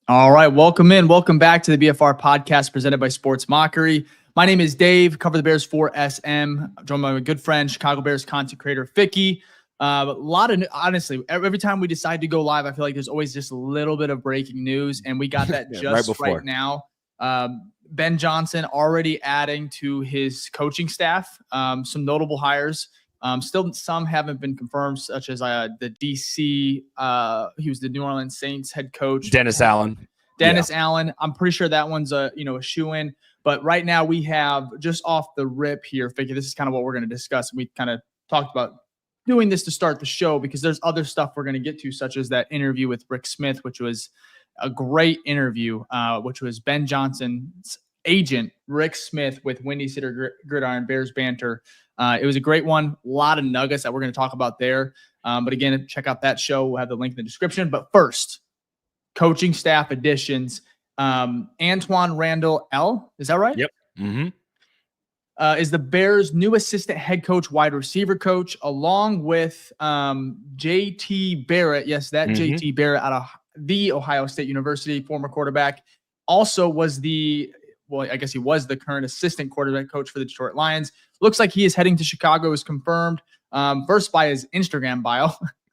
All right, welcome in. Welcome back to the BFR Podcast presented by Sports Mockery. My name is Dave, cover the Bears for SM. I'm joined by my good friend, Chicago Bears content creator, Ficky. Honestly, every time we decide to go live, I feel like there's always just a little bit of breaking news, and we got that right now. Ben Johnson already adding to his coaching staff, some notable hires. Still, some haven't been confirmed, such as the DC. He was the New Orleans Saints head coach, Dennis Allen. I'm pretty sure that one's a shoe-in. But right now we have, just off the rip here, Ficky, this is kind of what we're going to discuss. We kind of talked about doing this to start the show because there's other stuff we're going to get to, such as that interview with Rick Smith, which was a great interview, which was Ben Johnson's agent, Rick Smith, with Windy City Gridiron Bears Banter. It was a great one. A lot of nuggets that we're going to talk about there. But again, check out that show. We'll have the link in the description. But first, coaching staff additions. Antoine Randall L. Is that right? Yep. Mm-hmm. Is the Bears' new assistant head coach, wide receiver coach, along with JT Barrett. Yes, that JT Barrett out of the Ohio State University, former quarterback. Also was I guess he was the current assistant quarterback coach for the Detroit Lions. Looks like he is heading to Chicago, is confirmed. First by his Instagram bio.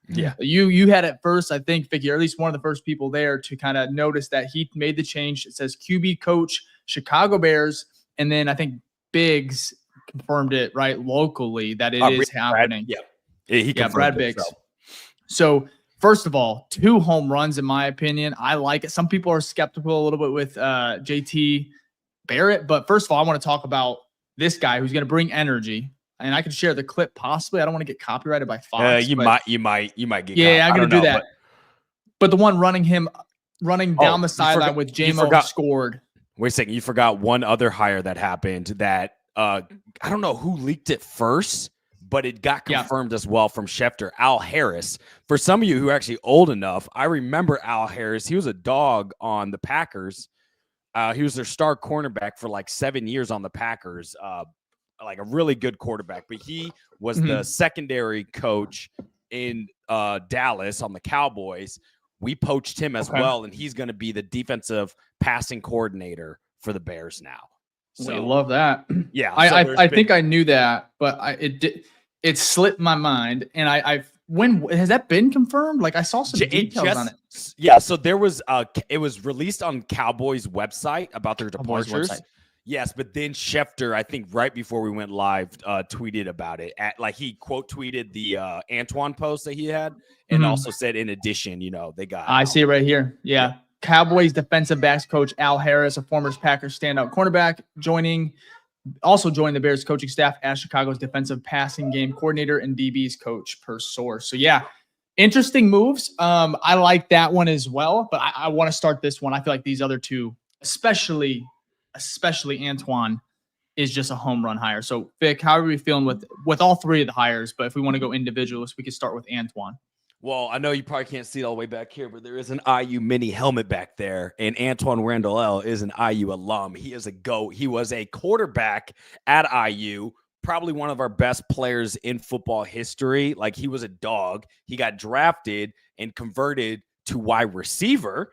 Yeah. You had it first, I think, Ficky, or at least one of the first people there to kind of notice that he made the change. It says QB coach, Chicago Bears. And then I think Biggs confirmed it right locally that it is happening. Brad Biggs. So first of all, 2 home runs, in my opinion. I like it. Some people are skeptical a little bit with JT Barrett. But first of all, I want to talk about this guy who's going to bring energy. And I can share the clip possibly. I don't want to get copyrighted by Fox. You might get. Yeah, I'm going to do that. But the one running down the sideline with JMO scored. Wait a second. You forgot one other hire that happened that I don't know who leaked it first, but it got confirmed as well from Schefter. Al Harris. For some of you who are actually old enough, I remember Al Harris. He was a dog on the Packers. He was their star cornerback for like 7 years on the Packers. Like a really good quarterback, but he was the secondary coach in Dallas on the Cowboys. We poached him as well, and he's going to be the defensive passing coordinator for the Bears now. So I love that. Yeah, I think I knew that, but it slipped my mind. And when has that been confirmed? Like I saw some details on it. Yeah, so there was it was released on Cowboys website about their departures. Yes, but then Schefter, I think right before we went live, tweeted about it. He quote tweeted the Antoine post that he had, and also said, in addition, they got. I see it right here. Yeah. Cowboys defensive backs coach Al Harris, a former Packers standout cornerback, also joined the Bears coaching staff as Chicago's defensive passing game coordinator and DB's coach per source. So yeah, interesting moves. I like that one as well, but I want to start this one. I feel like these other two, especially Antoine, is just a home run hire. So, Vic, how are we feeling with all 3 of the hires? But if we want to go individualist, we could start with Antoine. Well, I know you probably can't see it all the way back here, but there is an IU mini helmet back there, and Antoine Randall L. is an IU alum. He is a GOAT. He was a quarterback at IU, probably one of our best players in football history. Like, he was a dog. He got drafted and converted to wide receiver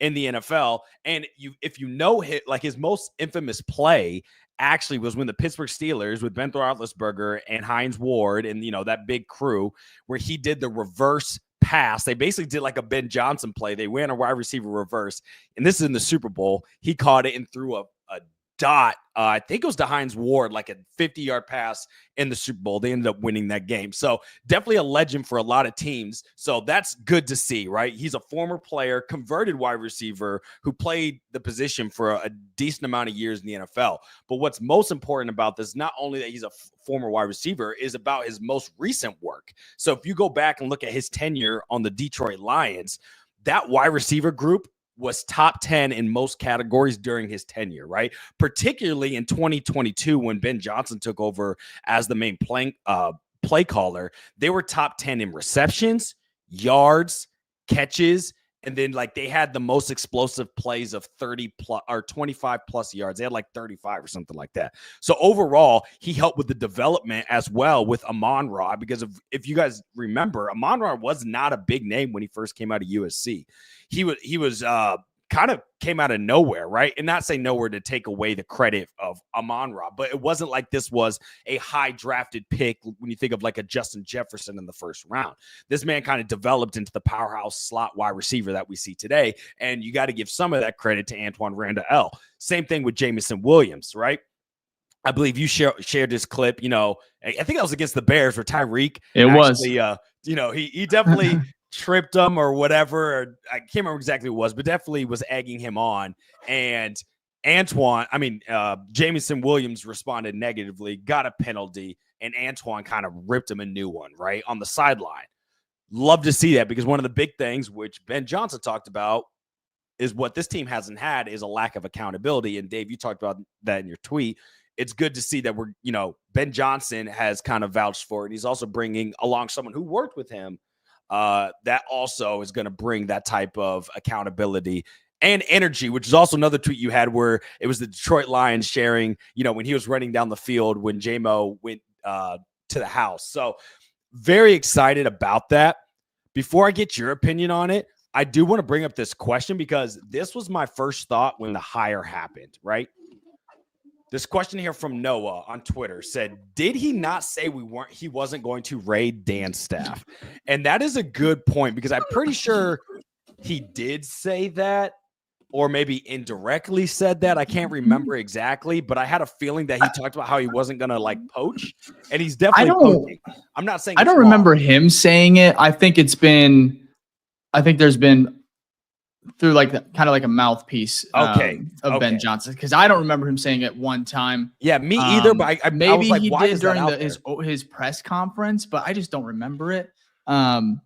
in the NFL. And if you know his most infamous play actually was when the Pittsburgh Steelers with Ben Roethlisberger and Hines Ward and that big crew, where he did the reverse pass. They basically did like a Ben Johnson play. They ran a wide receiver reverse, and this is in the Super Bowl. He caught it and threw a dot. I think it was to Hines Ward, like a 50-yard pass in the Super Bowl. They ended up winning that game. So definitely a legend for a lot of teams. So that's good to see, right? He's a former player, converted wide receiver who played the position for a decent amount of years in the NFL. But what's most important about this, not only that he's a former wide receiver, is about his most recent work. So if you go back and look at his tenure on the Detroit Lions, that wide receiver group was top 10 in most categories during his tenure, right? Particularly in 2022 when Ben Johnson took over as the main play caller. They were top 10 in receptions, yards, catches, and then they had the most explosive plays of 30 plus or 25 plus yards. They had 35 or something like that. So overall, he helped with the development as well with Amon-Ra, because if you guys remember, Amon-Ra was not a big name when he first came out of USC. He was kind of came out of nowhere, right? And not say nowhere to take away the credit of Amon-Ra, but it wasn't like this was a high drafted pick when you think of like a Justin Jefferson in the first round. This man kind of developed into the powerhouse slot wide receiver that we see today. And you got to give some of that credit to Antoine Randall. Same thing with Jameson Williams, right? I believe you shared this clip, I think that was against the Bears where Tyreek. It was. He definitely tripped him or whatever. Or I can't remember exactly what it was, but definitely was egging him on. And Jameson Williams responded negatively, got a penalty, and Antoine kind of ripped him a new one, right, on the sideline. Love to see that because one of the big things, which Ben Johnson talked about, is what this team hasn't had is a lack of accountability. And Dave, you talked about that in your tweet. It's good to see that Ben Johnson has kind of vouched for it. He's also bringing along someone who worked with him that also is going to bring that type of accountability and energy, which is also another tweet you had where it was the Detroit Lions sharing, when he was running down the field when J-Mo went to the house. So very excited about that. Before I get your opinion on it, I do want to bring up this question because this was my first thought when the hire happened, right? This question here from Noah on Twitter said, did he not say he wasn't going to raid Dan's staff? And that is a good point because I'm pretty sure he did say that or maybe indirectly said that. I can't remember exactly, but I had a feeling that he talked about how he wasn't going to poach, and he's definitely poaching. I'm not saying I don't remember him saying it. I think there's been through kind of like a mouthpiece of Ben Johnson, because I don't remember him saying it one time. Yeah, me either. But I maybe was like, he why did is that during his press conference, but I just don't remember it. And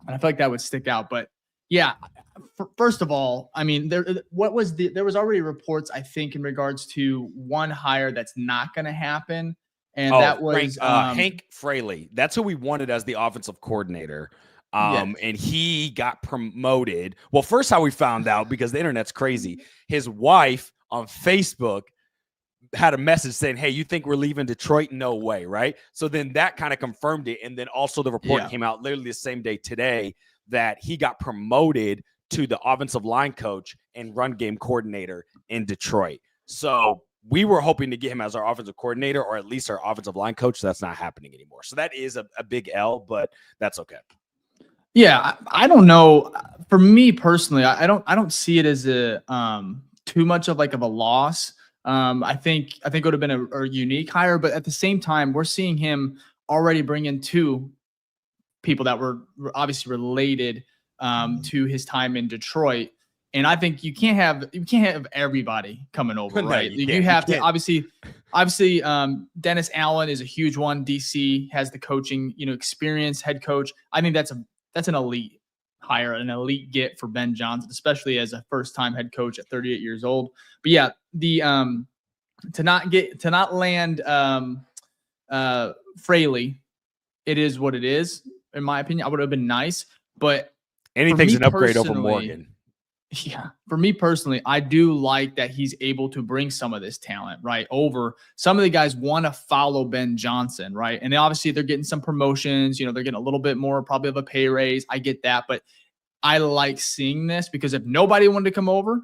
I feel like that would stick out. But yeah, first of all, I mean, there was already reports, I think, in regards to one hire that's not going to happen, and that was Hank Fraley. That's who we wanted as the offensive coordinator. And he got promoted. Well, first how we found out, because the internet's crazy, his wife on Facebook had a message saying, hey, you think we're leaving Detroit? No way, right? So then that kind of confirmed it. And then also the report came out literally the same day today that he got promoted to the offensive line coach and run game coordinator in Detroit. So we were hoping to get him as our offensive coordinator or at least our offensive line coach. So that's not happening anymore. So that is a big L, but that's okay. Yeah, I don't know. For me personally, I don't see it as too much of a loss. I think it would have been a unique hire, but at the same time, we're seeing him already bring in two people that were obviously related to his time in Detroit. And I think you can't have everybody coming over, right? You have to obviously Dennis Allen is a huge one. DC has the coaching, experience, head coach. I think that's an elite hire, an elite get for Ben Johnson, especially as a first-time head coach at 38 years old. But yeah, the to not land Fraley, it is what it is. In my opinion, I would have been nice, but anything's an upgrade over Morgan. Yeah, for me personally, I do like that he's able to bring some of this talent, right, over. Some of the guys want to follow Ben Johnson, right? And obviously they're getting some promotions, they're getting a little bit more probably of a pay raise. I get that, but I like seeing this because if nobody wanted to come over,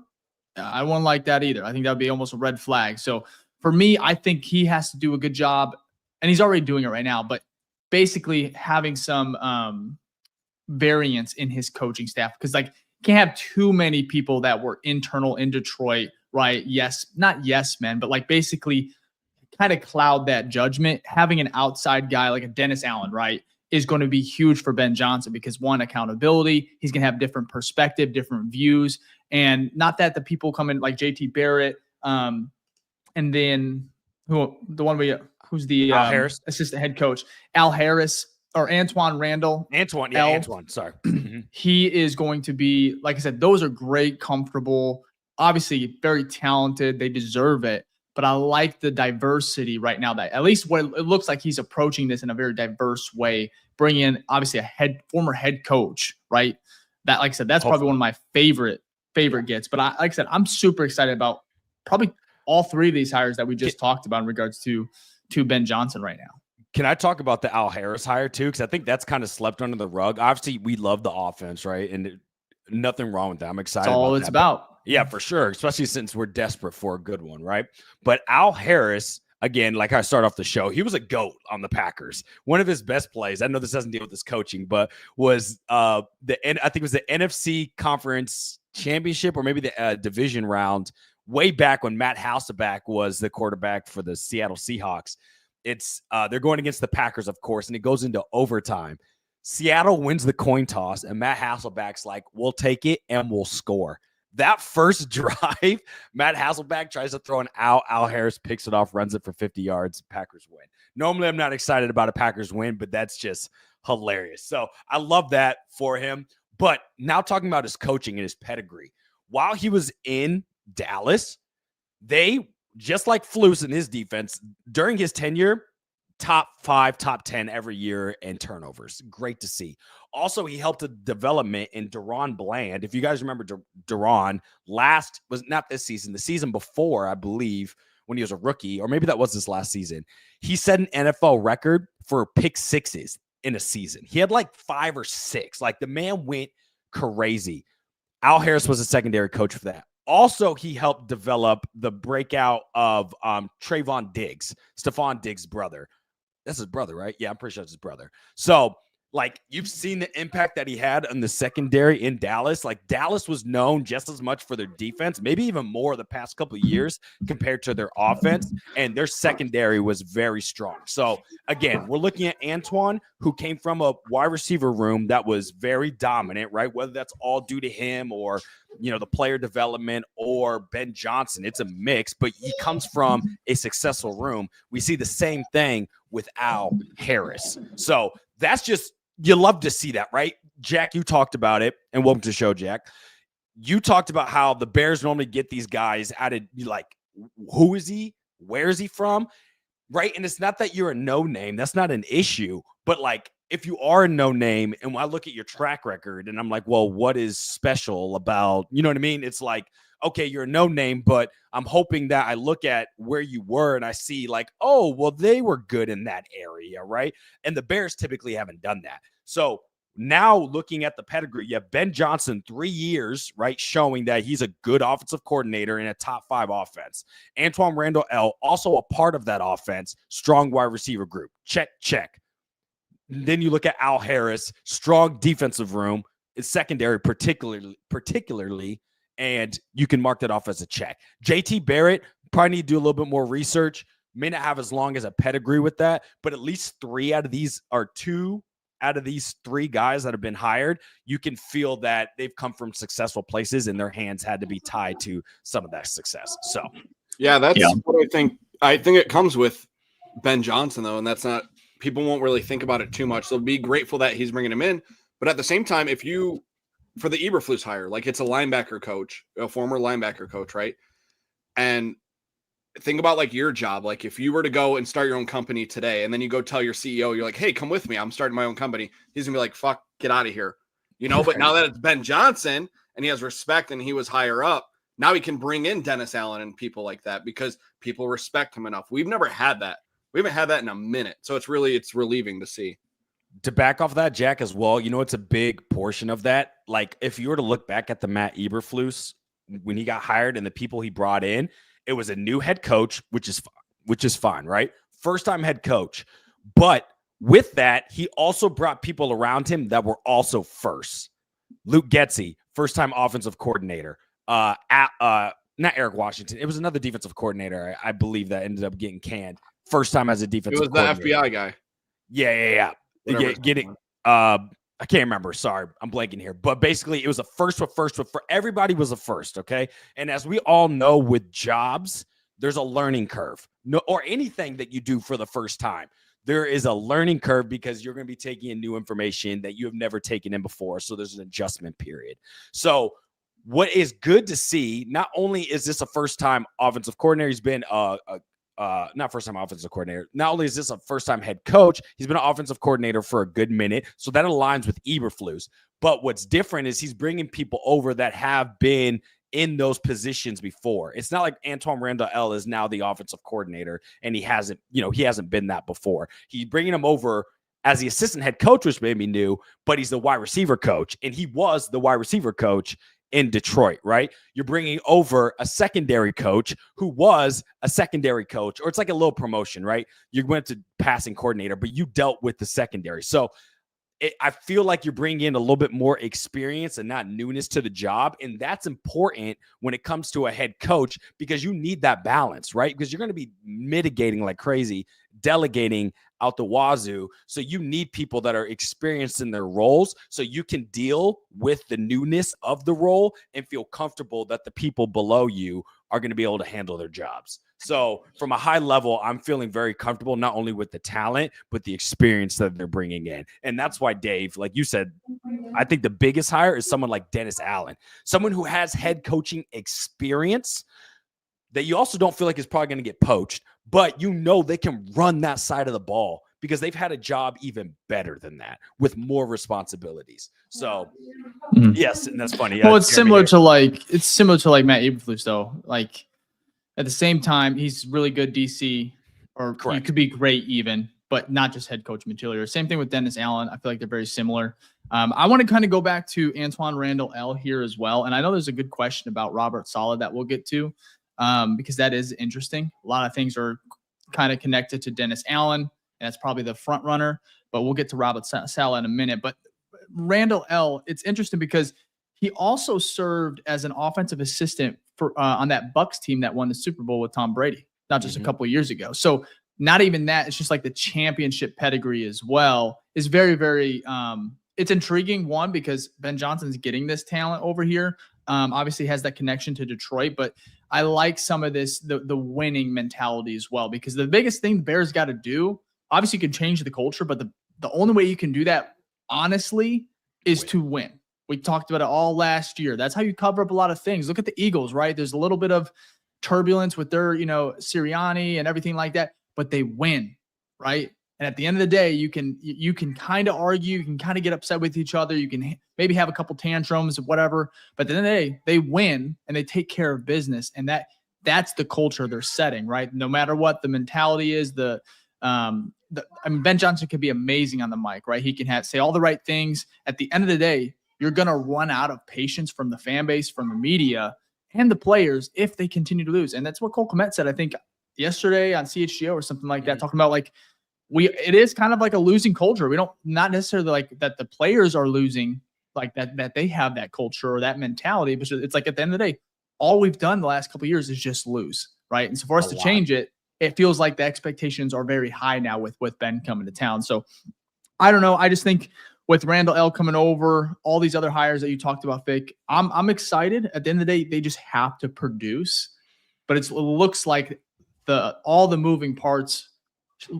I wouldn't like that either. I think that would be almost a red flag. So for me, I think he has to do a good job, and he's already doing it right now, but basically having some variance in his coaching staff, because can't have too many people that were internal in Detroit, right? Yes, not yes men, but basically kind of cloud that judgment. Having an outside guy like a Dennis Allen, right, is going to be huge for Ben Johnson because one, accountability, he's going to have different perspective, different views, and not that the people come in like JT Barrett, and then who's the Al Harris, assistant head coach, Al Harris. Or Antoine Randall. Antoine, sorry. He is going to be, like I said, those are great, comfortable, obviously very talented. They deserve it. But I like the diversity right now, that at least what it looks like he's approaching this in a very diverse way, bringing in obviously a former head coach, right? That, like I said, that's probably one of my favorite gets. But like I said, I'm super excited about probably all three of these hires that we just talked about in regards to Ben Johnson right now. Can I talk about the Al Harris hire too? Because I think that's kind of slept under the rug. Obviously, we love the offense, right? And nothing wrong with that. I'm excited. That's all it's about. Yeah, for sure. Especially since we're desperate for a good one, right? But Al Harris, again, like I start off the show, he was a GOAT on the Packers. One of his best plays, I know this doesn't deal with his coaching, but was I think it was the NFC Conference Championship or maybe the division round way back when Matt Hasselbeck was the quarterback for the Seattle Seahawks. It's they're going against the Packers, of course, and it goes into overtime. Seattle wins the coin toss, and Matt Hasselbeck's like, we'll take it and we'll score. That first drive, Matt Hasselbeck tries to throw an out. Al Harris picks it off, runs it for 50 yards. Packers win. Normally, I'm not excited about a Packers win, but that's just hilarious. So I love that for him. But now talking about his coaching and his pedigree. While he was in Dallas, they, just like Flus in his defense, during his tenure, top 5, top 10 every year in turnovers. Great to see. Also, he helped the development in Deron Bland. If you guys remember, Deron was not this season, the season before, I believe, when he was a rookie, or maybe that was his last season. He set an NFL record for pick sixes in a season. He had like 5 or 6. Like the man went crazy. Al Harris was a secondary coach for that. Also, he helped develop the breakout of Trayvon Diggs, Stephon Diggs' brother. That's his brother, right? Yeah, I'm pretty sure it's his brother. So, like, you've seen the impact that he had on the secondary in Dallas. Like, Dallas was known just as much for their defense, maybe even more the past couple of years compared to their offense, and their secondary was very strong. So, again, we're looking at Antoine, who came from a wide receiver room that was very dominant, right? Whether that's all due to him or, the player development or Ben Johnson, it's a mix, but he comes from a successful room. We see the same thing with Al Harris. So that's just, you love to see that, right? Jack, you talked about it, and welcome to the show, Jack. You talked about how the Bears normally get these guys out of, like, who is he? Where is he from? Right? And it's not that you're a no name. That's not an issue. But, like, if you are a no name and I look at your track record and I'm like, well, what is special about, you know what I mean? It's like, okay, you're a no name, but I'm hoping that I look at where you were and I see like, oh, well, they were good in that area, right? And the Bears typically haven't done that. So now looking at the pedigree, you have Ben Johnson, 3 years, right, showing that he's a good offensive coordinator in a top 5 offense. Antoine Randall L, also a part of that offense, strong wide receiver group. Check, check. Then you look at Al Harris, strong defensive room, it's secondary particularly, and you can mark that off as a check. JT Barrett, probably need to do a little bit more research. May not have as long as a pedigree with that, but at least 2 out of these 3 guys that have been hired, you can feel that they've come from successful places and their hands had to be tied to some of that success. So, yeah, that's what I think. I think it comes with Ben Johnson, though, and that's not – people won't really think about it too much. They'll be grateful that he's bringing him in. But at the same time, for the Eberflus hire, like it's a linebacker coach, a former linebacker coach, right? And think about like your job. Like if you were to go and start your own company today and then you go tell your CEO, you're like, hey, come with me. I'm starting my own company. He's gonna be like, fuck, get out of here. But now that it's Ben Johnson and he has respect and he was higher up, now he can bring in Dennis Allen and people like that because people respect him enough. We've never had that. We haven't had that in a minute. So it's relieving to see. To back off that, Jack, as well, it's a big portion of that. Like, if you were to look back at the Matt Eberflus when he got hired and the people he brought in, it was a new head coach, which is fine, right? First-time head coach. But with that, he also brought people around him that were also first. Luke Getsy, first-time offensive coordinator. Not Eric Washington. It was another defensive coordinator, I believe, that ended up getting canned. First time as a defensive coordinator. It was the FBI guy. Yeah. I can't remember. Sorry, I'm blanking here. But basically, it was a first for everybody was a first, okay? And as we all know with jobs, there's a learning curve. Or anything that you do for the first time. There is a learning curve because you're going to be taking in new information that you have never taken in before. So there's an adjustment period. So what is good to see, not only is this a first-time offensive coordinator, he's been not first-time offensive coordinator. Not only is this a first-time head coach, he's been an offensive coordinator for a good minute, so that aligns with Eberflus. But what's different is he's bringing people over that have been in those positions before. It's not like Antoine Randall L is now the offensive coordinator, and he hasn't been that before. He's bringing him over as the assistant head coach, which made me new, but he's the wide receiver coach, and he was the wide receiver coach in Detroit, right? You're bringing over a secondary coach who was a secondary coach, or it's like a little promotion, right? You went to passing coordinator, but you dealt with the secondary. So I feel like you're bringing in a little bit more experience and not newness to the job. And that's important when it comes to a head coach, because you need that balance, right? Because you're going to be mitigating like crazy, delegating out the wazoo. So you need people that are experienced in their roles so you can deal with the newness of the role and feel comfortable that the people below you are going to be able to handle their jobs. So from a high level, I'm feeling very comfortable, not only with the talent, but the experience that they're bringing in. And that's why, Dave, like you said, I think the biggest hire is someone like Dennis Allen, someone who has head coaching experience that you also don't feel like is probably going to get poached, but you know they can run that side of the ball because they've had a job even better than that with more responsibilities. So yes, and that's funny. Well, it's similar to like Matt Eberflus though. Like at the same time, he's really good DC, or he could be great even, but not just head coach material. Same thing with Dennis Allen. I feel like they're very similar. I want to kind of go back to Antoine Randall L here as well. And I know there's a good question about Robert Saleh that we'll get to because that is interesting. A lot of things are kind of connected to Dennis Allen, and that's probably the front runner, but we'll get to Robert Saleh in a minute. But Randall L, it's interesting because he also served as an offensive assistant for on that Bucs team that won the Super Bowl with Tom Brady, not just a couple of years ago. So not even that, it's just like the championship pedigree as well is very, very, it's intriguing. One, because Ben Johnson's getting this talent over here. Obviously has that connection to Detroit, but I like some of this, the winning mentality as well, because the biggest thing the Bears got to do, obviously you can change the culture, but the only way you can do that, honestly, is to win. We talked about it all last year. That's how you cover up a lot of things. Look at the Eagles, right? There's a little bit of turbulence with their, Sirianni and everything like that, but they win, right? And at the end of the day, you can kind of argue, you can kind of get upset with each other. You can maybe have a couple tantrums or whatever, but at the end of the day, they win and they take care of business. And that's the culture they're setting, right? No matter what the mentality is, Ben Johnson can be amazing on the mic, right? He can say all the right things. At the end of the day, you're going to run out of patience from the fan base, from the media, and the players if they continue to lose. And that's what Cole Kmet said, I think, yesterday on CHGO or something like that, talking about like it is kind of like a losing culture. We don't not necessarily like that the players are losing like that they have that culture or that mentality, but it's like at the end of the day, all we've done the last couple of years is just lose, right? And so for us to change it, it feels like the expectations are very high now with Ben coming to town. So I don't know. I just think with Randall L coming over, all these other hires that you talked about, Fick, I'm excited. At the end of the day, they just have to produce. But it looks like all the moving parts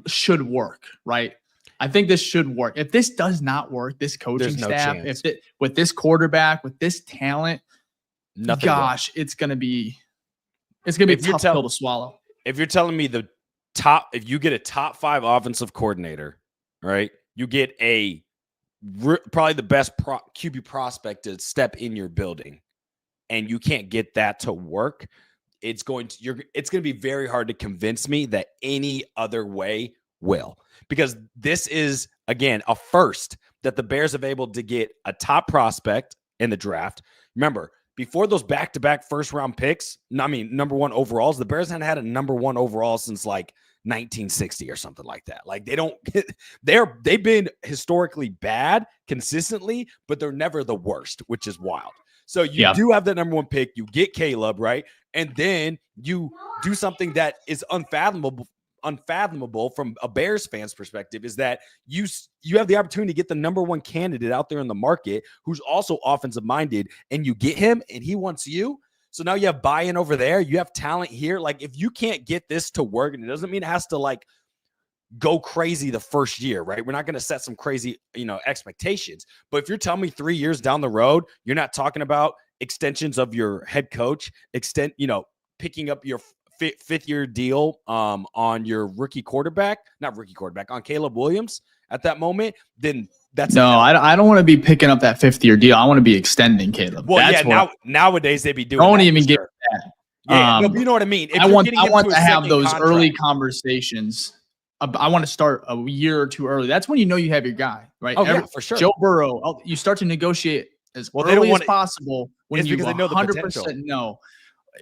should work, right? I think this should work. If this does not work, this coaching staff, with this quarterback, with this talent, it's gonna be a tough pill to swallow. If you're telling me if you get a top 5 offensive coordinator, right? You get probably the best QB prospect to step in your building, and you can't get that to work. It's going to be very hard to convince me that any other way will, because this is, again, a first that the Bears have able to get a top prospect in the draft. Remember, before those back-to-back first-round picks, number 1 overalls, the Bears hadn't had a number 1 overall since like 1960 or something like that. Like they've been historically bad consistently, but they're never the worst, which is wild. So you do have that number 1 pick, you get Caleb, right? And then you do something that is unfathomable from a Bears fan's perspective, is that you have the opportunity to get the number 1 candidate out there in the market who's also offensive minded, and you get him and he wants you. So now you have buy-in over there. You have talent here. Like, if you can't get this to work, and it doesn't mean it has to like go crazy the first year, right? We're not going to set some crazy, expectations. But if you're telling me 3 years down the road, you're not talking about extensions of your head coach, picking up your fifth-year deal on your on Caleb Williams at that moment, then that's I don't want to be picking up that 5th-year deal. I want to be extending Caleb. Well, nowadays they'd be doing. Don't even get that. Yeah, you know what I mean. I want to have those early conversations. I want to start a year or two early. That's when you know you have your guy, right? Oh, yeah, for sure. Joe Burrow, you start to negotiate as early as possible when It's you because they know the 100% potential. know.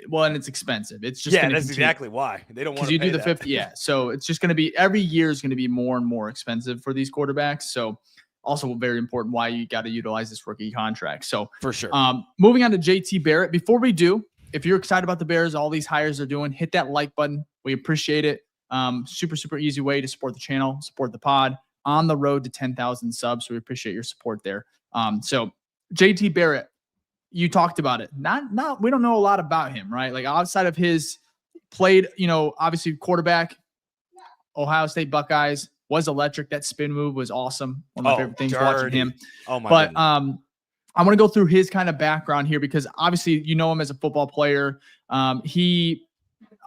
Well, and it's expensive. It's just Yeah, that's exactly why they don't want to you do the that. 50. Yeah, so it's just going to be every year is going to be more and more expensive for these quarterbacks. So also very important why you got to utilize this rookie contract. So for sure. Moving on to JT Barrett. Before we do, if you're excited about the Bears, all these hires they're doing, hit that like button. We appreciate it. Super easy way to support the channel, support the pod on the road to 10,000 subs. So we appreciate your support there. So JT Barrett, you talked about it. We don't know a lot about him, right? Like outside of his played, obviously quarterback, Ohio State Buckeyes, was electric. That spin move was awesome. One of my favorite things watching him. Oh my goodness. I want to go through his kind of background here because obviously you know him as a football player. He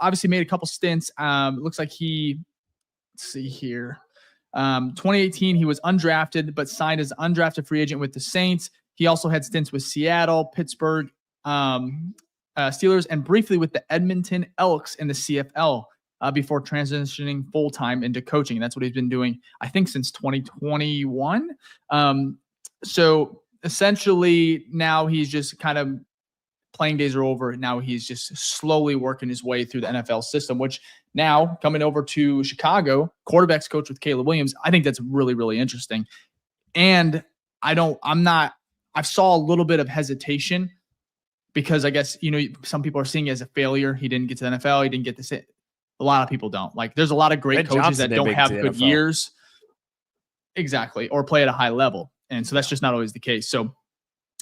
obviously made a couple stints. Looks like let's see here. 2018, he was undrafted, but signed as an undrafted free agent with the Saints. He also had stints with Seattle, Pittsburgh, Steelers, and briefly with the Edmonton Elks in the CFL before transitioning full-time into coaching. That's what he's been doing, I think, since 2021. So essentially now he's just kind of playing days are over. Now he's just slowly working his way through the NFL system, which now coming over to Chicago, quarterbacks coach with Caleb Williams. I think that's really, really interesting. And I saw a little bit of hesitation because I guess, some people are seeing it as a failure. He didn't get to the NFL. He didn't get to a lot of people don't. Like there's a lot of great coaches that don't have good years. Exactly. Or play at a high level. And so that's just not always the case. So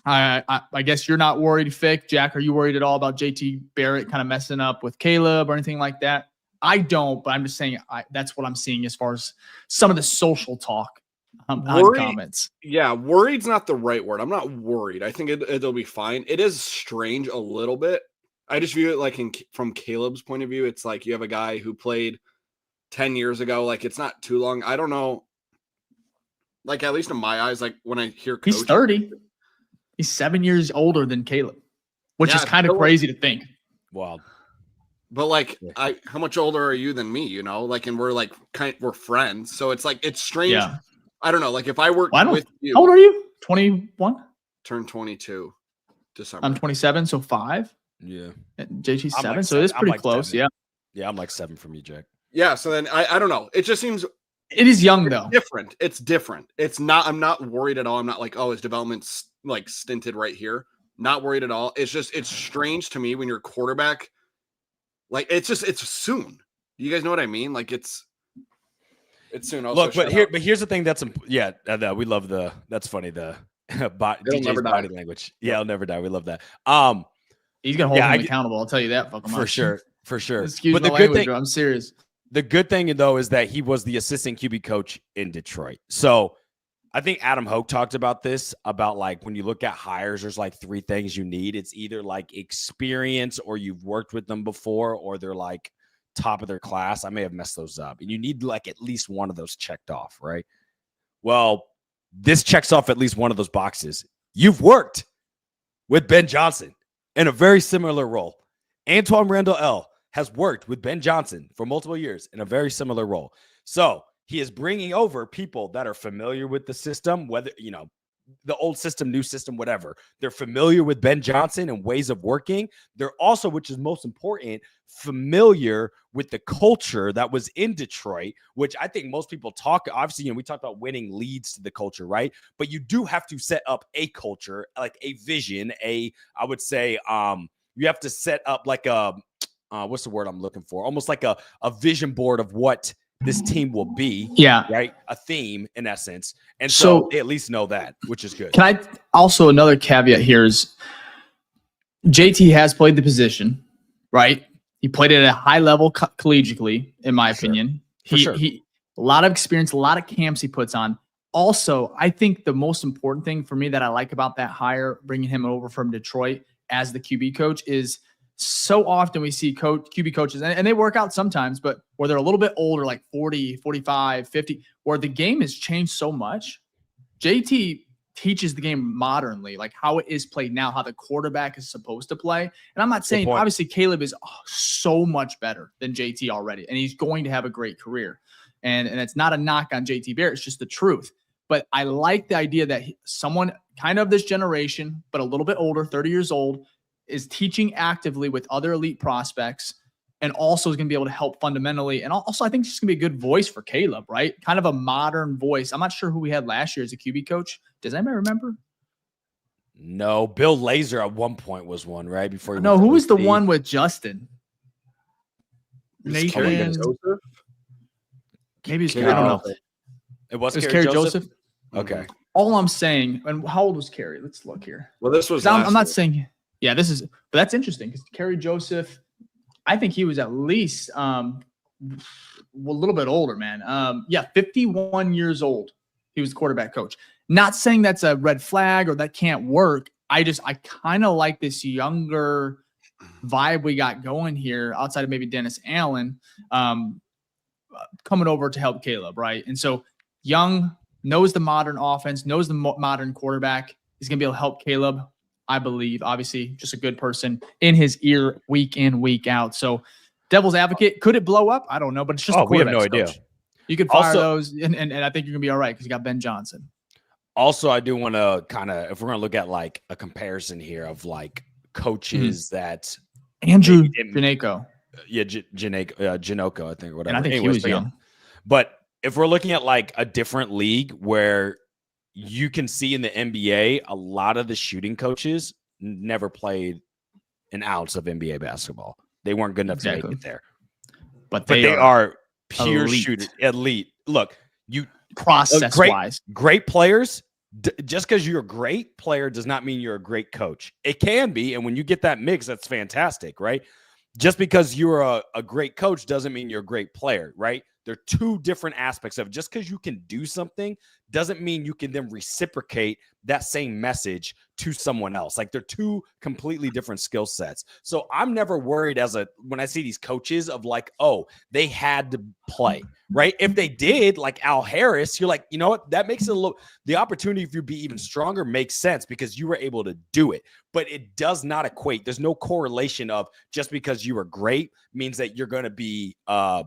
I guess you're not worried, Fick. Jack, are you worried at all about JT Barrett kind of messing up with Caleb or anything like that? I don't, but I'm just saying that's what I'm seeing as far as some of the social talk on comments. Yeah, worried's not the right word. I'm not worried. I think it'll be fine. It is strange a little bit. I just view it like from Caleb's point of view. It's like you have a guy who played 10 years ago. Like it's not too long. I don't know. Like at least in my eyes, like when I hear coach, he's 30. He's 7 years older than Caleb, which is kind of crazy to think. Wild. But like, how much older are you than me? Like, and we're like, we're friends. So it's like, it's strange. Yeah. I don't know. Like if I worked with you. How old are you? 21? Turned 22 December. I'm 27. So 5. Yeah. JT's 7. So it is pretty close. 7. Yeah. I'm like 7 from you, Jack. Yeah. So then I don't know. It just seems. It is young though. Different. It's different. It's not. I'm not worried at all. I'm not like, oh, his development's like stinted right here. Not worried at all. It's just it's strange to me when you're a quarterback. Like it's soon. You guys know what I mean? Like it's soon. Also, look, but here's the thing. We love that's funny. The DJ's body language. Yeah, I'll never die. We love that. He's gonna hold him accountable. I'll tell you that. For sure. Excuse my language, bro. I'm serious. The good thing, though, is that he was the assistant QB coach in Detroit. So I think Adam Hoke talked about this, about like when you look at hires, there's like 3 things you need. It's either like experience or you've worked with them before or they're like top of their class. I may have messed those up. And you need like at least one of those checked off, right? Well, this checks off at least one of those boxes. You've worked with Ben Johnson in a very similar role. Antoine Randall L. has worked with Ben Johnson for multiple years in a very similar role. So he is bringing over people that are familiar with the system, whether, the old system, new system, whatever. They're familiar with Ben Johnson and ways of working. They're also, which is most important, familiar with the culture that was in Detroit, which I think most people talk. Obviously, we talk about winning leads to the culture, right? But you do have to set up a culture, like a vision, I would say, you have to set up like a, what's the word I'm looking for? Almost like a vision board of what this team will be. Yeah. Right. A theme in essence. And so they at least know that, which is good. Can I also, another caveat here is JT has played the position, right? He played it at a high level collegiately, in my opinion. He a lot of experience, a lot of camps he puts on. Also, I think the most important thing for me that I like about that hire, bringing him over from Detroit as the QB coach, is so often we see QB coaches, and they work out sometimes, but where they're a little bit older, like 40, 45, 50, where the game has changed so much. JT teaches the game modernly, like how it is played now, how the quarterback is supposed to play. And I'm not saying, obviously, Caleb is so much better than JT already, and he's going to have a great career. And it's not a knock on JT Barrett. It's just the truth. But I like the idea that someone kind of this generation, but a little bit older, 30 years old, is teaching actively with other elite prospects and also is going to be able to help fundamentally. And also, I think it's going to be a good voice for Caleb, right? Kind of a modern voice. I'm not sure who we had last year as a QB coach. Does anybody remember? No, Bill Lazor at one point was one, right? Before he No, who was the one with Justin? Nathan Joseph? Maybe it's I don't know. It was Kerry Joseph. Okay. All I'm saying, and how old was Kerry? Let's look here. Well, this was. I'm not saying. Yeah, this is. But that's interesting because Kerry Joseph, I think he was at least a little bit older, man. 51 years old. He was the quarterback coach. Not saying that's a red flag or that can't work. I kind of like this younger vibe we got going here outside of maybe Dennis Allen coming over to help Caleb, right? And so young, knows the modern offense, knows the modern quarterback. He's going to be able to help Caleb, I believe. Obviously, just a good person in his ear week in, week out. So devil's advocate, could it blow up? I don't know, but it's just we have no idea. You could fire those, and I think you're going to be all right because you got Ben Johnson. Also, I do want to kind of, if we're going to look at like a comparison here of like coaches that Andrew Janeko. Janoko, I think, or whatever. And I think he was young. But if we're looking at like a different league where you can see in the NBA, a lot of the shooting coaches never played an ounce of NBA basketball. They weren't good enough to make it there. But they are pure shooters, elite. Look, you process-wise. Great players, just because you're a great player does not mean you're a great coach. It can be, and when you get that mix, that's fantastic, right? Just because you're a great coach doesn't mean you're a great player, right? There are two different aspects of it. Just because you can do something doesn't mean you can then reciprocate that same message to someone else. Like they're two completely different skill sets. So I'm never worried when I see these coaches of like, oh, they had to play, right? If they did, like Al Harris, you're like, you know what? That makes it the opportunity for you to be even stronger makes sense because you were able to do it. But it does not equate. There's no correlation of just because you were great means that you're going to be a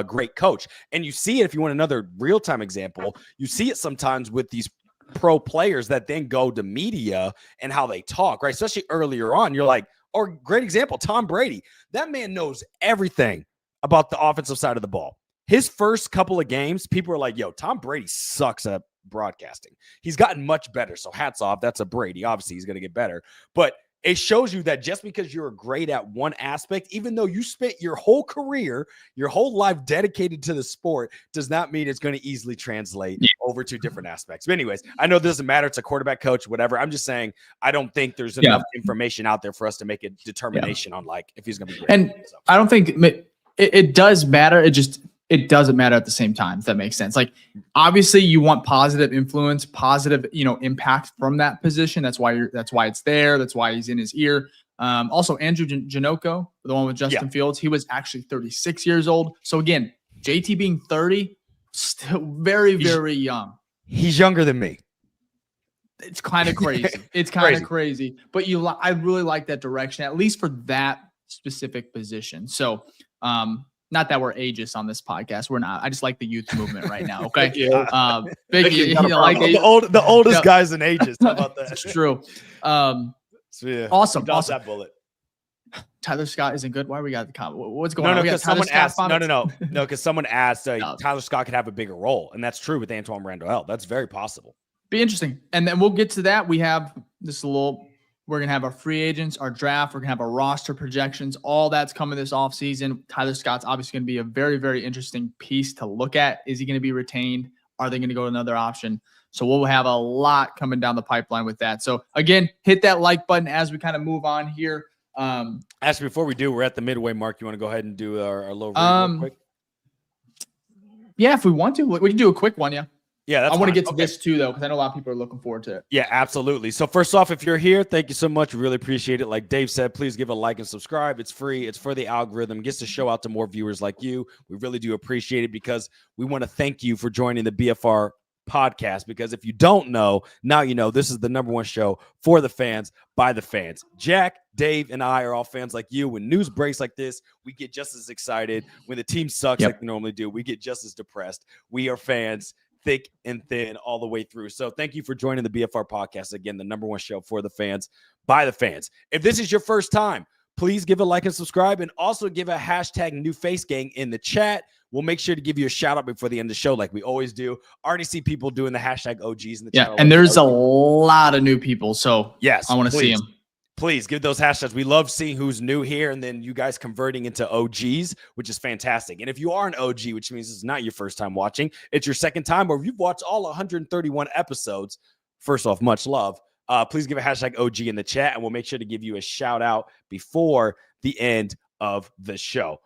great coach. And you see it if you want another real-time example. You see it sometimes with these pro players that then go to media and how they talk, right? Especially earlier on, you're like, or great example, Tom Brady. That man knows everything about the offensive side of the ball. His first couple of games, people are like, yo, Tom Brady sucks at broadcasting. He's gotten much better. So hats off. That's a Brady. Obviously, he's going to get better. But it shows you that just because you're great at one aspect, even though you spent your whole career, your whole life dedicated to the sport, does not mean it's going to easily translate over to different aspects. But anyways, I know it doesn't matter. It's a quarterback coach, whatever. I'm just saying I don't think there's enough information out there for us to make a determination on like if he's going to be great. And I don't think it does matter. It doesn't matter at the same time, if that makes sense. Like, obviously, you want positive influence, positive, impact from that position. That's why it's there. That's why he's in his ear. Also, Andrew Janoko, the one with Justin Fields, he was actually 36 years old. So again, JT being 30, still very, very young. He's younger than me. It's kind of crazy. It's kind of crazy. But I really like that direction, at least for that specific position. So, not that we're ageist on this podcast. We're not. I just like the youth movement right now. Okay. Big, the oldest guys in ages. How about that? It's true. Awesome. That bullet. Tyler Scott isn't good. Why we got the comment? What's going on? No, because someone asked. No, because someone asked Tyler Scott could have a bigger role, and that's true with Antoine Randall. That's very possible. Be interesting, and then we'll get to that. We have this little. We're going to have our free agents, our draft. We're going to have our roster projections. All that's coming this offseason. Tyler Scott's obviously going to be a very, very interesting piece to look at. Is he going to be retained? Are they going to go to another option? So we'll have a lot coming down the pipeline with that. So, again, hit that like button as we kind of move on here. Actually, before we do, we're at the midway mark. You want to go ahead and do our little real quick? Yeah, if we want to. We can do a quick one, yeah. Yeah, that's I want to get to this too, though, because I know a lot of people are looking forward to it. Yeah, absolutely. So first off, if you're here, thank you so much. We really appreciate it. Like Dave said, please give a like and subscribe. It's free. It's for the algorithm. It gets the show out to more viewers like you. We really do appreciate it because we want to thank you for joining the BFR podcast, because if you don't know, now you know. This is the #1 show for the fans, by the fans. Jack, Dave, and I are all fans like you. When news breaks like this, we get just as excited. When the team sucks like we normally do, we get just as depressed. We are fans. thick and thin all the way through. So thank you for joining the BFR Podcast. Again, the #1 show for the fans, by the fans. If this is your first time, please give a like and subscribe, and also give a hashtag New Face Gang in the chat. We'll make sure to give you a shout out before the end of the show, like we always do. Already see people doing the hashtag OGs in the channel. And there's a lot of new people, so yes, I want to see them. Please give those hashtags. We love seeing who's new here, and then you guys converting into OGs, which is fantastic. And if you are an OG, which means it's not your first time watching, it's your second time, or if you've watched all 131 episodes, first off, much love. Please give a hashtag OG in the chat, and we'll make sure to give you a shout out before the end of the show.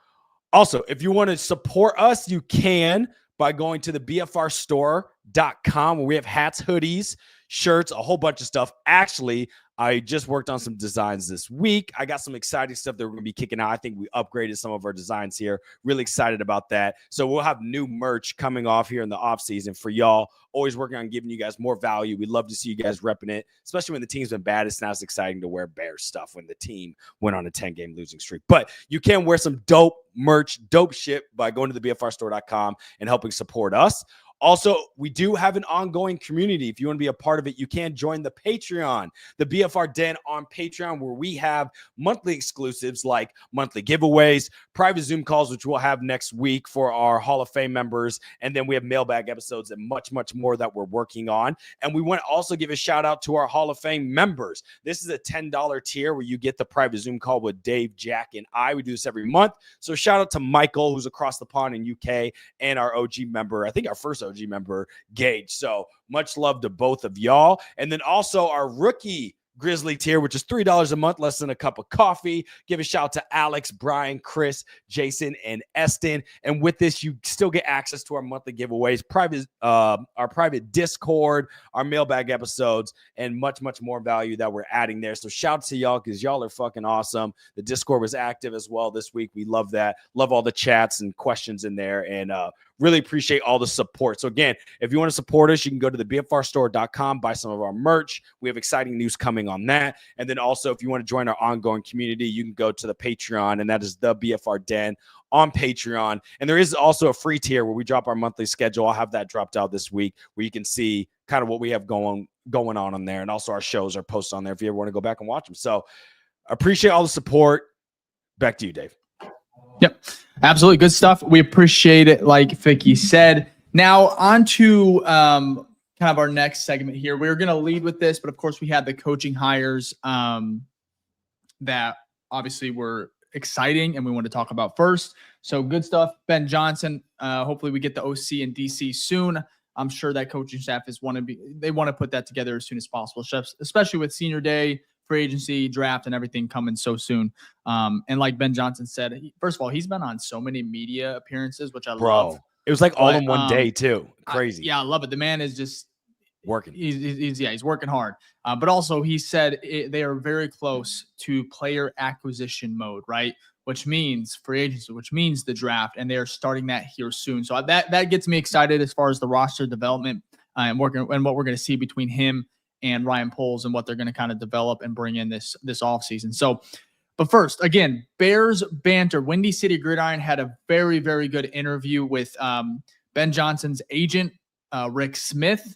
Also, if you want to support us, you can by going to the BFRstore.com, where we have hats, hoodies, shirts, a whole bunch of stuff. Actually, I just worked on some designs this week. I got some exciting stuff that we're going to be kicking out. I think we upgraded some of our designs here. Really excited about that. So we'll have new merch coming off here in the off season for y'all. Always working on giving you guys more value. We'd love to see you guys repping it, especially when the team's been bad. It's not as exciting to wear Bears stuff when the team went on a 10-game losing streak. But you can wear some dope merch, dope shit by going to the BFRstore.com and helping support us. Also, we do have an ongoing community. If you want to be a part of it, you can join the Patreon, the BFR Den on Patreon, where we have monthly exclusives like monthly giveaways, private Zoom calls, which we'll have next week for our Hall of Fame members. And then we have mailbag episodes and much, much more that we're working on. And we want to also give a shout out to our Hall of Fame members. This is a $10 tier where you get the private Zoom call with Dave, Jack, and I. We do this every month. So shout out to Michael, who's across the pond in UK, and our OG member, I think our first OG member, Gage. So much love to both of y'all. And then also our rookie Grizzly tier, which is $3 a month, less than a cup of coffee. Give a shout out to Alex, Brian, Chris, Jason, and Eston. And with this, you still get access to our monthly giveaways, our private Discord, our mailbag episodes, and much, much more value that we're adding there. So shout out to y'all, because y'all are fucking awesome. The Discord was active as well this week. We love that. Love all the chats and questions in there, and really appreciate all the support. So again, if you want to support us, you can go to the BFRstore.com, buy some of our merch. We have exciting news coming on that. And then also, if you want to join our ongoing community, you can go to the Patreon, and that is the BFR Den on Patreon. And there is also a free tier where we drop our monthly schedule. I'll have that dropped out this week, where you can see kind of what we have going on there. And also our shows are posted on there if you ever want to go back and watch them. So appreciate all the support. Back to you, Dave. Yep, absolutely. Good stuff. We appreciate it, like Ficky said. Now on to kind of our next segment here. We're going to lead with this, but of course we had the coaching hires that obviously were exciting and we want to talk about first. So good stuff. Ben Johnson, hopefully we get the OC in DC soon. I'm sure that coaching staff they want to put that together as soon as possible, especially with senior day, free agency, draft, and everything coming so soon. And like Ben Johnson said, first of all, he's been on so many media appearances, which I love. It was like all in one day too. Crazy. I love it. The man is just working. He's working hard. But also he said they are very close to player acquisition mode, right? Which means free agency, which means the draft, and they are starting that here soon. So that gets me excited as far as the roster development and what we're going to see between him and Ryan Poles and what they're going to kind of develop and bring in this offseason. So, but first, again, Bears banter. Windy City Gridiron had a very, very good interview with Ben Johnson's agent, Rick Smith.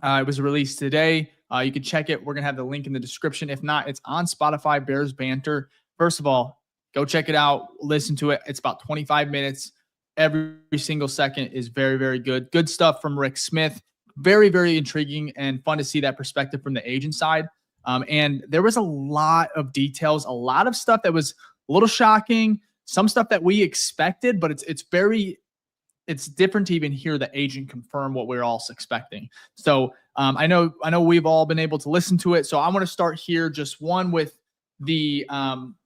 It was released today. You can check it. We're going to have the link in the description. If not, it's on Spotify, Bears banter. First of all, go check it out. Listen to it. It's about 25 minutes. Every single second is very, very good. Good stuff from Rick Smith. Very, very intriguing and fun to see that perspective from the agent side. And there was a lot of details, a lot of stuff that was a little shocking, some stuff that we expected, but it's different to even hear the agent confirm what we're all expecting. So I know we've all been able to listen to it. So I want to start here just with the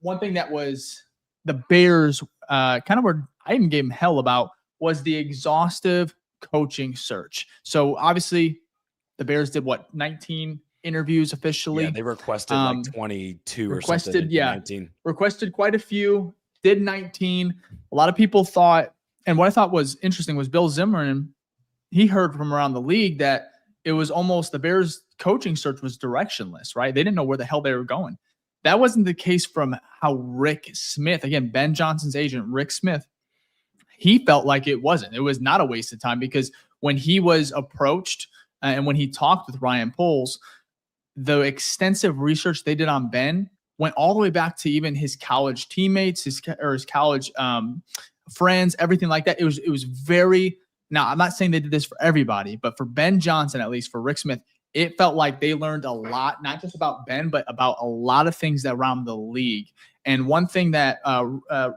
one thing that was the Bears kind of were, I even gave him hell about, was the exhaustive coaching search. So obviously the Bears did 19 interviews officially. Yeah, they requested like 22 or something. Yeah, 19. Requested quite a few, did 19. A lot of people thought, and what I thought was interesting was Bill Zimmerman, he heard from around the league that it was almost the Bears coaching search was directionless, right? They didn't know where the hell they were going. That wasn't the case from how Rick Smith, again, Ben Johnson's agent, Rick Smith, he felt like it wasn't. It was not a waste of time because when he was approached and when he talked with Ryan Poles, the extensive research they did on Ben went all the way back to even his college teammates, his college friends, everything like that. It was very. Now, I'm not saying they did this for everybody, but for Ben Johnson, at least for Rick Smith, it felt like they learned a lot, not just about Ben, but about a lot of things that around the league. And one thing that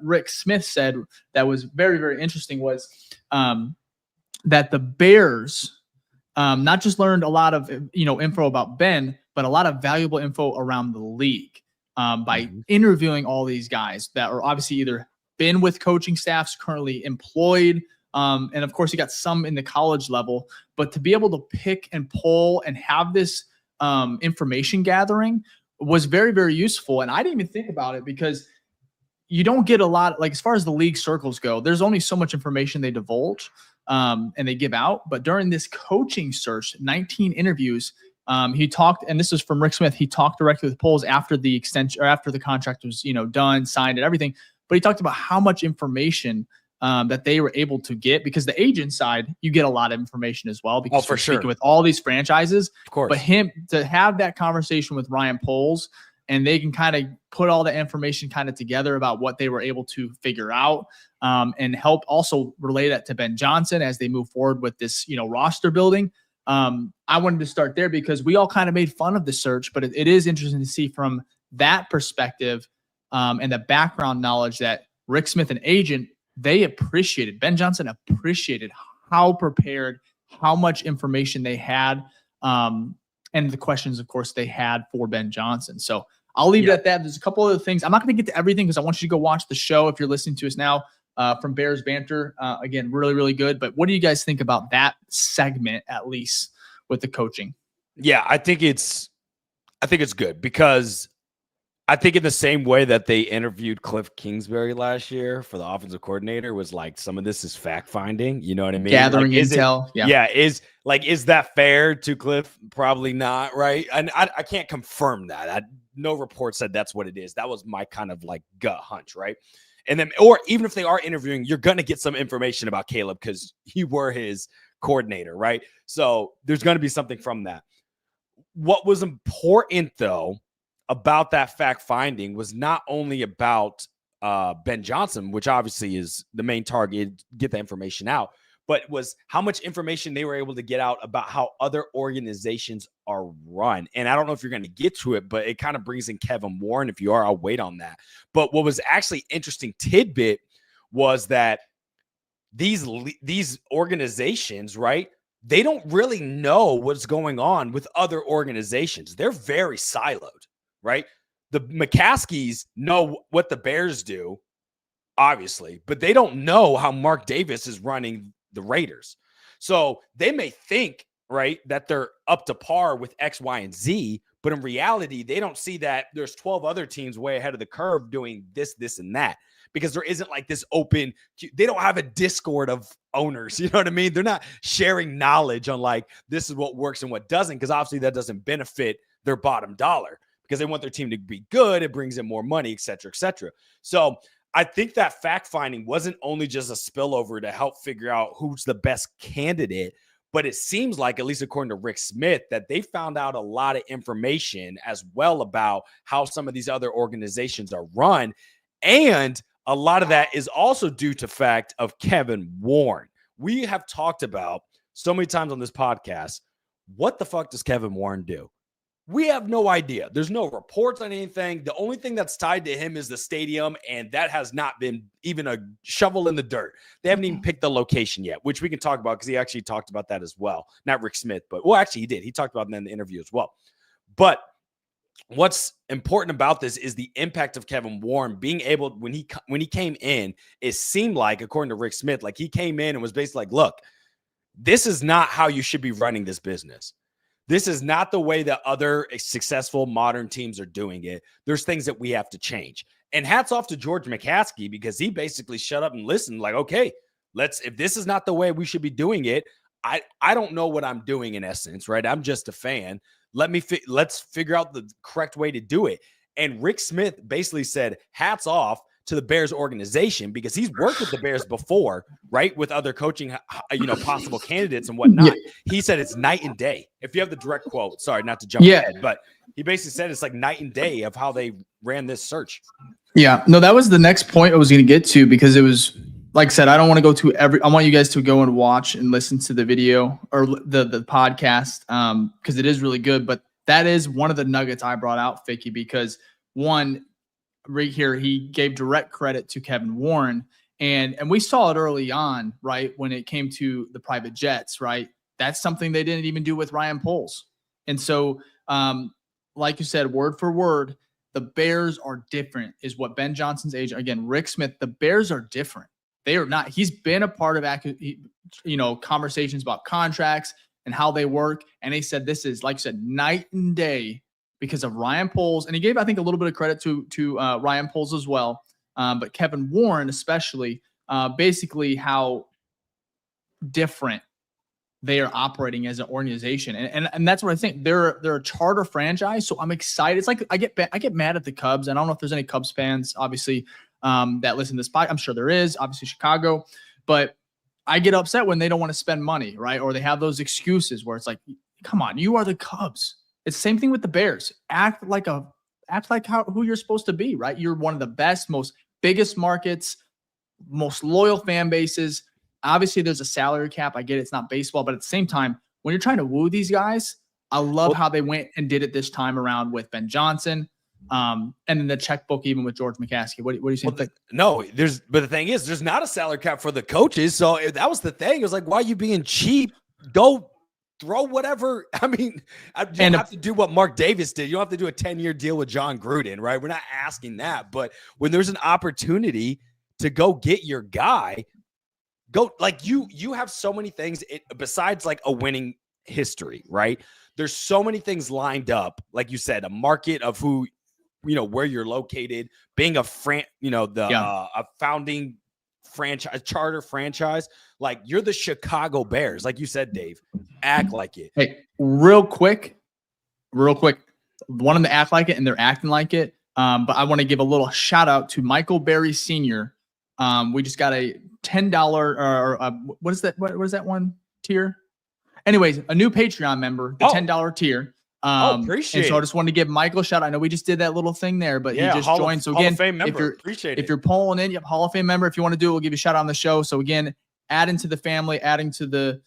Rick Smith said that was very, very interesting was that the Bears not just learned a lot of info about Ben, but a lot of valuable info around the league by interviewing all these guys that are obviously either been with coaching staffs, currently employed, and of course, you got some in the college level. But to be able to pick and pull and have this information gathering was very, very useful. And I didn't even think about it because you don't get a lot, like as far as the league circles go, there's only so much information they divulge and they give out. But during this coaching search, 19 interviews, he talked, and this is from Rick Smith, he talked directly with Poles after the extension or after the contract was, done, signed and everything. But he talked about how much information that they were able to get, because the agent side, you get a lot of information as well, because for sure, with all these franchises, of course. But him to have that conversation with Ryan Poles, and they can kind of put all the information kind of together about what they were able to figure out, and help also relay that to Ben Johnson as they move forward with this, roster building. I wanted to start there because we all kind of made fun of the search, but it is interesting to see from that perspective and the background knowledge that Rick Smith, an agent, they appreciated. Ben Johnson appreciated how prepared, how much information they had, and the questions, of course, they had for Ben Johnson. So I'll leave it at that. There's a couple other things. I'm not going to get to everything because I want you to go watch the show if you're listening to us now from Bears Banter. Again, really, really good. But what do you guys think about that segment, at least with the coaching? Yeah, I think it's good because I think in the same way that they interviewed Cliff Kingsbury last year for the offensive coordinator, was like, some of this is fact finding. You know what I mean? Gathering like, intel. Is that fair to Cliff? Probably not, right? And I can't confirm that. No report said that's what it is. That was my kind of like gut hunch, right? And then, or even if they are interviewing, you're going to get some information about Caleb because you were his coordinator, right? So there's going to be something from that. What was important, though, about that fact finding was not only about Ben Johnson, which obviously is the main target, get the information out, but was how much information they were able to get out about how other organizations are run. And I don't know if you're going to get to it, but it kind of brings in Kevin Warren. If you are, I'll wait on that. But what was actually interesting tidbit was that these organizations, right, they don't really know what's going on with other organizations. They're very siloed. Right? The McCaskies know what the Bears do, obviously, but they don't know how Mark Davis is running the Raiders. So they may think, right, that they're up to par with X, Y, and Z, but in reality, they don't see that there's 12 other teams way ahead of the curve doing this, and that, because there isn't like this open, they don't have a Discord of owners. You know what I mean? They're not sharing knowledge on like, this is what works and what doesn't, because obviously that doesn't benefit their bottom dollar. Because they want their team to be good, it brings in more money, et cetera, et cetera. So I think that fact finding wasn't only just a spillover to help figure out who's the best candidate, but it seems like, at least according to Rick Smith, that they found out a lot of information as well about how some of these other organizations are run. And a lot of that is also due to fact of Kevin Warren. We have talked about so many times on this podcast, what the fuck does Kevin Warren do? We have no idea. There's no reports on anything. The only thing that's tied to him is the stadium, and that has not been even a shovel in the dirt. They haven't even picked the location yet, which we can talk about because he actually talked about that as well. Not Rick Smith, but well, actually he did. He talked about it in the interview as well. But what's important about this is the impact of Kevin Warren being able, when he came in, it seemed like, according to Rick Smith, like he came in and was basically like, look, this is not how you should be running this business. This is not the way that other successful modern teams are doing it. There's things that we have to change. And hats off to George McCaskey, because he basically shut up and listened like, okay, if this is not the way we should be doing it, I don't know what I'm doing in essence, right? I'm just a fan. Let's figure out the correct way to do it. And Rick Smith basically said, hats off to the Bears organization because he's worked with the Bears before, right? With other coaching, possible candidates and whatnot. Yeah. He said it's night and day. If you have the direct quote, sorry, not to jump ahead, but he basically said it's like night and day of how they ran this search. Yeah, no, that was the next point I was going to get to because it was, like I said, I don't want to go to I want you guys to go and watch and listen to the video or the podcast because it is really good. But that is one of the nuggets I brought out, Ficky, because one, right here, he gave direct credit to Kevin Warren. And we saw it early on, right, when it came to the private jets, right? That's something they didn't even do with Ryan Poles. And so, like you said, word for word, the Bears are different is what Ben Johnson's agent, again, Rick Smith, the Bears are different. They are not. He's been a part of, conversations about contracts and how they work. And they said this is, like I said, night and day because of Ryan Poles. And he gave, I think, a little bit of credit to Ryan Poles as well. But Kevin Warren, especially, basically how different they are operating as an organization. And that's what I think. They're a charter franchise. So I'm excited. It's like I get mad at the Cubs. And I don't know if there's any Cubs fans, obviously, that listen to this podcast. I'm sure there is, obviously Chicago. But I get upset when they don't want to spend money, right? Or they have those excuses where it's like, come on, you are the Cubs. It's the same thing with the Bears. Act like who you're supposed to be, right? You're one of the best, biggest markets, most loyal fan bases. Obviously, there's a salary cap. I get it. It's not baseball. But at the same time, when you're trying to woo these guys, I love how they went and did it this time around with Ben Johnson. And then the checkbook, even with George McCaskey. What do you think? But the thing is, there's not a salary cap for the coaches. So that was the thing. It was like, why are you being cheap? Go throw whatever. I mean, you don't have to do what Mark Davis did. You don't have to do a 10-year deal with John Gruden, right? We're not asking that. But when there's an opportunity to go get your guy, go like you have so many things besides like a winning history, right? There's so many things lined up. Like you said, a market of who, where you're located, being a founding franchise, charter franchise. Like you're the Chicago Bears. Like you said, Dave, act like it. Hey, real quick. Want them to act like it and they're acting like it. But I want to give a little shout out to Michael Berry Sr. We just got a $10 what is that? What is that one tier? Anyways, a new Patreon member, the $10 tier. Appreciate it. So I just wanted to give Michael a shout out. I know we just did that little thing there, but he just joined. So again, if you're polling in, you have Hall of Fame member. If you want to do it, we'll give you a shout out on the show. So again, adding to the family, adding to the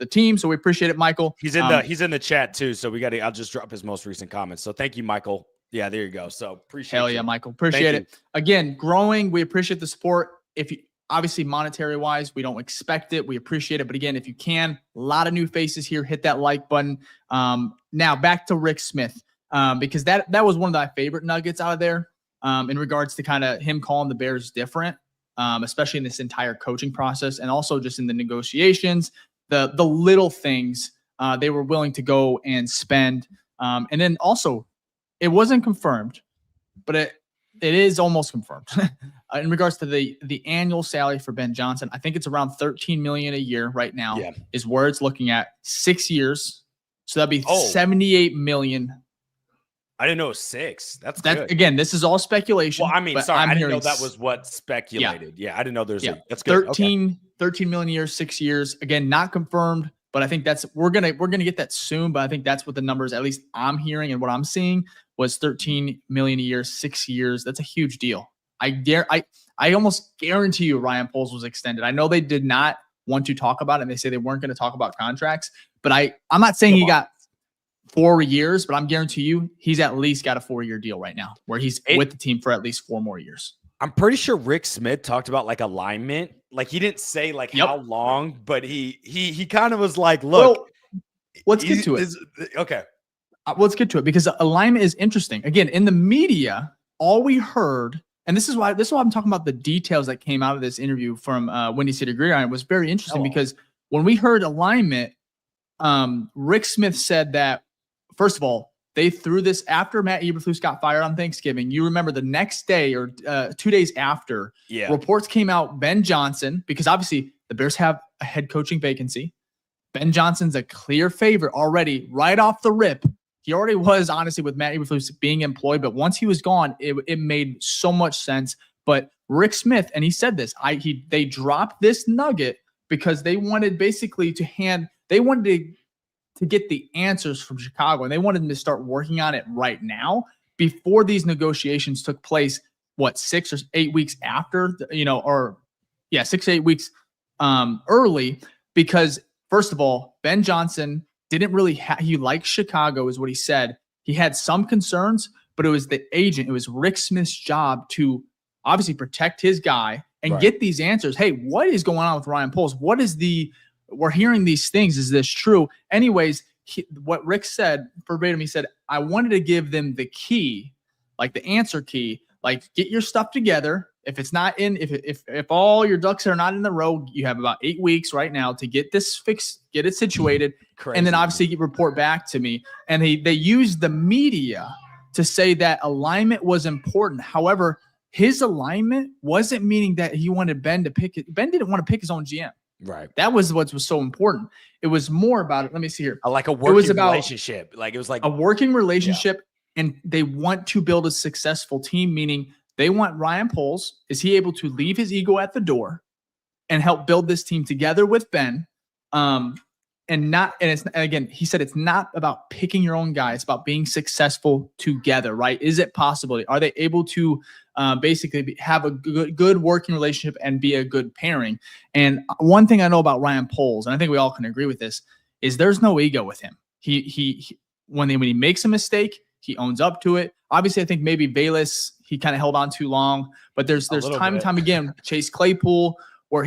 team. So we appreciate it, Michael. He's in the chat too. So I'll just drop his most recent comments. So thank you, Michael. Yeah, there you go. So appreciate it. Hell yeah, Michael. Appreciate it. Again, growing. We appreciate the support. If you obviously monetary wise, we don't expect it. We appreciate it. But again, if you can, a lot of new faces here, hit that like button. Now back to Rick Smith, because that was one of my favorite nuggets out of there in regards to kind of him calling the Bears different, especially in this entire coaching process and also just in the negotiations, the little things they were willing to go and spend. And then also, it wasn't confirmed, but it is almost confirmed in regards to the annual salary for Ben Johnson. I think it's around $13 million a year right now is where it's looking at 6 years. So that'd be $78 million. I didn't know it was 6. That's good. Again, this is all speculation. Well, I mean, sorry, I didn't know that was what speculated. Yeah, I didn't know there's that's good. 13 million a year, 6 years. Again, not confirmed, but I think we're gonna get that soon. But I think that's what the numbers, at least I'm hearing and what I'm seeing, was 13 million a year, 6 years. That's a huge deal. I almost guarantee you Ryan Poles was extended. I know they did not want to talk about it, and they say they weren't going to talk about contracts. But I'm not saying he got 4 years, but I'm guarantee you he's at least got a 4-year deal right now where he's with the team for at least 4 more years. I'm pretty sure Rick Smith talked about like alignment. Like he didn't say like how long, but he kind of was like, look, let's get to it. Okay. Let's get to it because alignment is interesting. Again, in the media, all we heard, and this is why I'm talking about the details that came out of this interview from Windy City Gridiron. It was very interesting because when we heard alignment, Rick Smith said that, first of all, they threw this after Matt Eberflus got fired on Thanksgiving. You remember the next day or 2 days after, reports came out, Ben Johnson, because obviously the Bears have a head coaching vacancy. Ben Johnson's a clear favorite already right off the rip He already was, honestly, with Matt Eberflus being employed, but once he was gone, it made so much sense. But Rick Smith, and he said this, they dropped this nugget because they wanted basically they wanted to get the answers from Chicago, and they wanted them to start working on it right now before these negotiations took place. What, 6 or 8 weeks after, 6 to 8 weeks early, because first of all, Ben Johnson didn't really he liked Chicago is what he said. He had some concerns, but it was the agent. It was Rick Smith's job to obviously protect his guy and get these answers. Hey, what is going on with Ryan Poles? We're hearing these things. Is this true? Anyways, what Rick said verbatim, he said, I wanted to give them the key, like the answer key, like get your stuff together. If it's not in, if all your ducks are not in the row, you have about 8 weeks right now to get this fixed, get it situated, and then obviously you report back to me. And they used the media to say that alignment was important. However, his alignment wasn't meaning that he wanted Ben to pick it. Ben didn't want to pick his own GM. Right. That was what was so important. It was more about it. Let me see here. Like a working relationship. Like it was like a working relationship, and they want to build a successful team, meaning they want Ryan Poles. Is he able to leave his ego at the door and help build this team together with Ben? Again, he said it's not about picking your own guy. It's about being successful together, right? Is it possible? Are they able to basically have a good working relationship and be a good pairing? And one thing I know about Ryan Poles, and I think we all can agree with this, is there's no ego with him. He when he makes a mistake, he owns up to it. Obviously, I think maybe Bayless, he kind of held on too long, but there's time and time again, Chase Claypool, where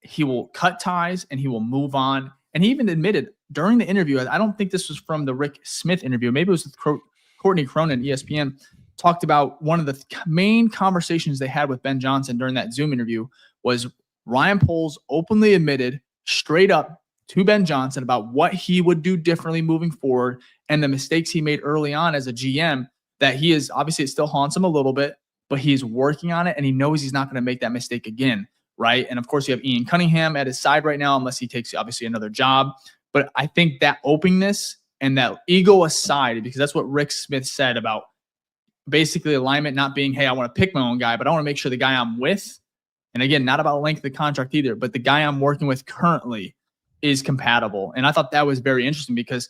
he will cut ties and he will move on. And he even admitted during the interview, I don't think this was from the Rick Smith interview, maybe it was with Courtney Cronin, ESPN, talked about one of the main conversations they had with Ben Johnson during that Zoom interview was Ryan Poles openly admitted straight up to Ben Johnson about what he would do differently moving forward and the mistakes he made early on as a GM, that he is obviously, it still haunts him a little bit, but he's working on it and he knows he's not going to make that mistake again. Right. And of course, you have Ian Cunningham at his side right now, unless he takes obviously another job. But I think that openness and that ego aside, because that's what Rick Smith said about basically alignment not being, hey, I want to pick my own guy, but I want to make sure the guy I'm with, and again, not about length of the contract either, but the guy I'm working with currently is compatible. And I thought that was very interesting because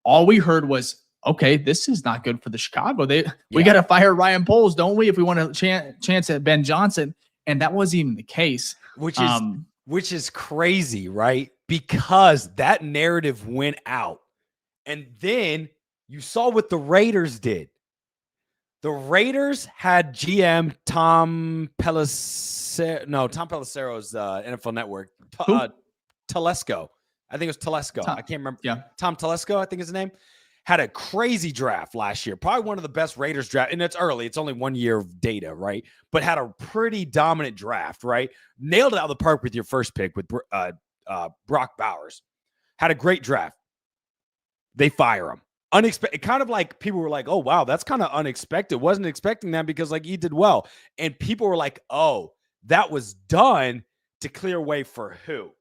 all we heard was, okay, this is not good for the Chicago. We got to fire Ryan Poles, don't we, if we want a chance at Ben Johnson? And that wasn't even the case, which is crazy, right? Because that narrative went out, and then you saw what the Raiders did. The Raiders had GM Tom Pelissero. No, Tom Pelissero's NFL Network. Telesco. I think it was Telesco. I can't remember. Yeah, Tom Telesco, I think is his name. Had a crazy draft last year, probably one of the best Raiders draft. And it's early. It's only 1 year of data, right? But had a pretty dominant draft, right? Nailed it out of the park with your first pick with Brock Bowers. Had a great draft. They fire him. Unexpected. Kind of like people were like, oh, wow, that's kind of unexpected. Wasn't expecting that because like he did well. And people were like, oh, that was done to clear way for who?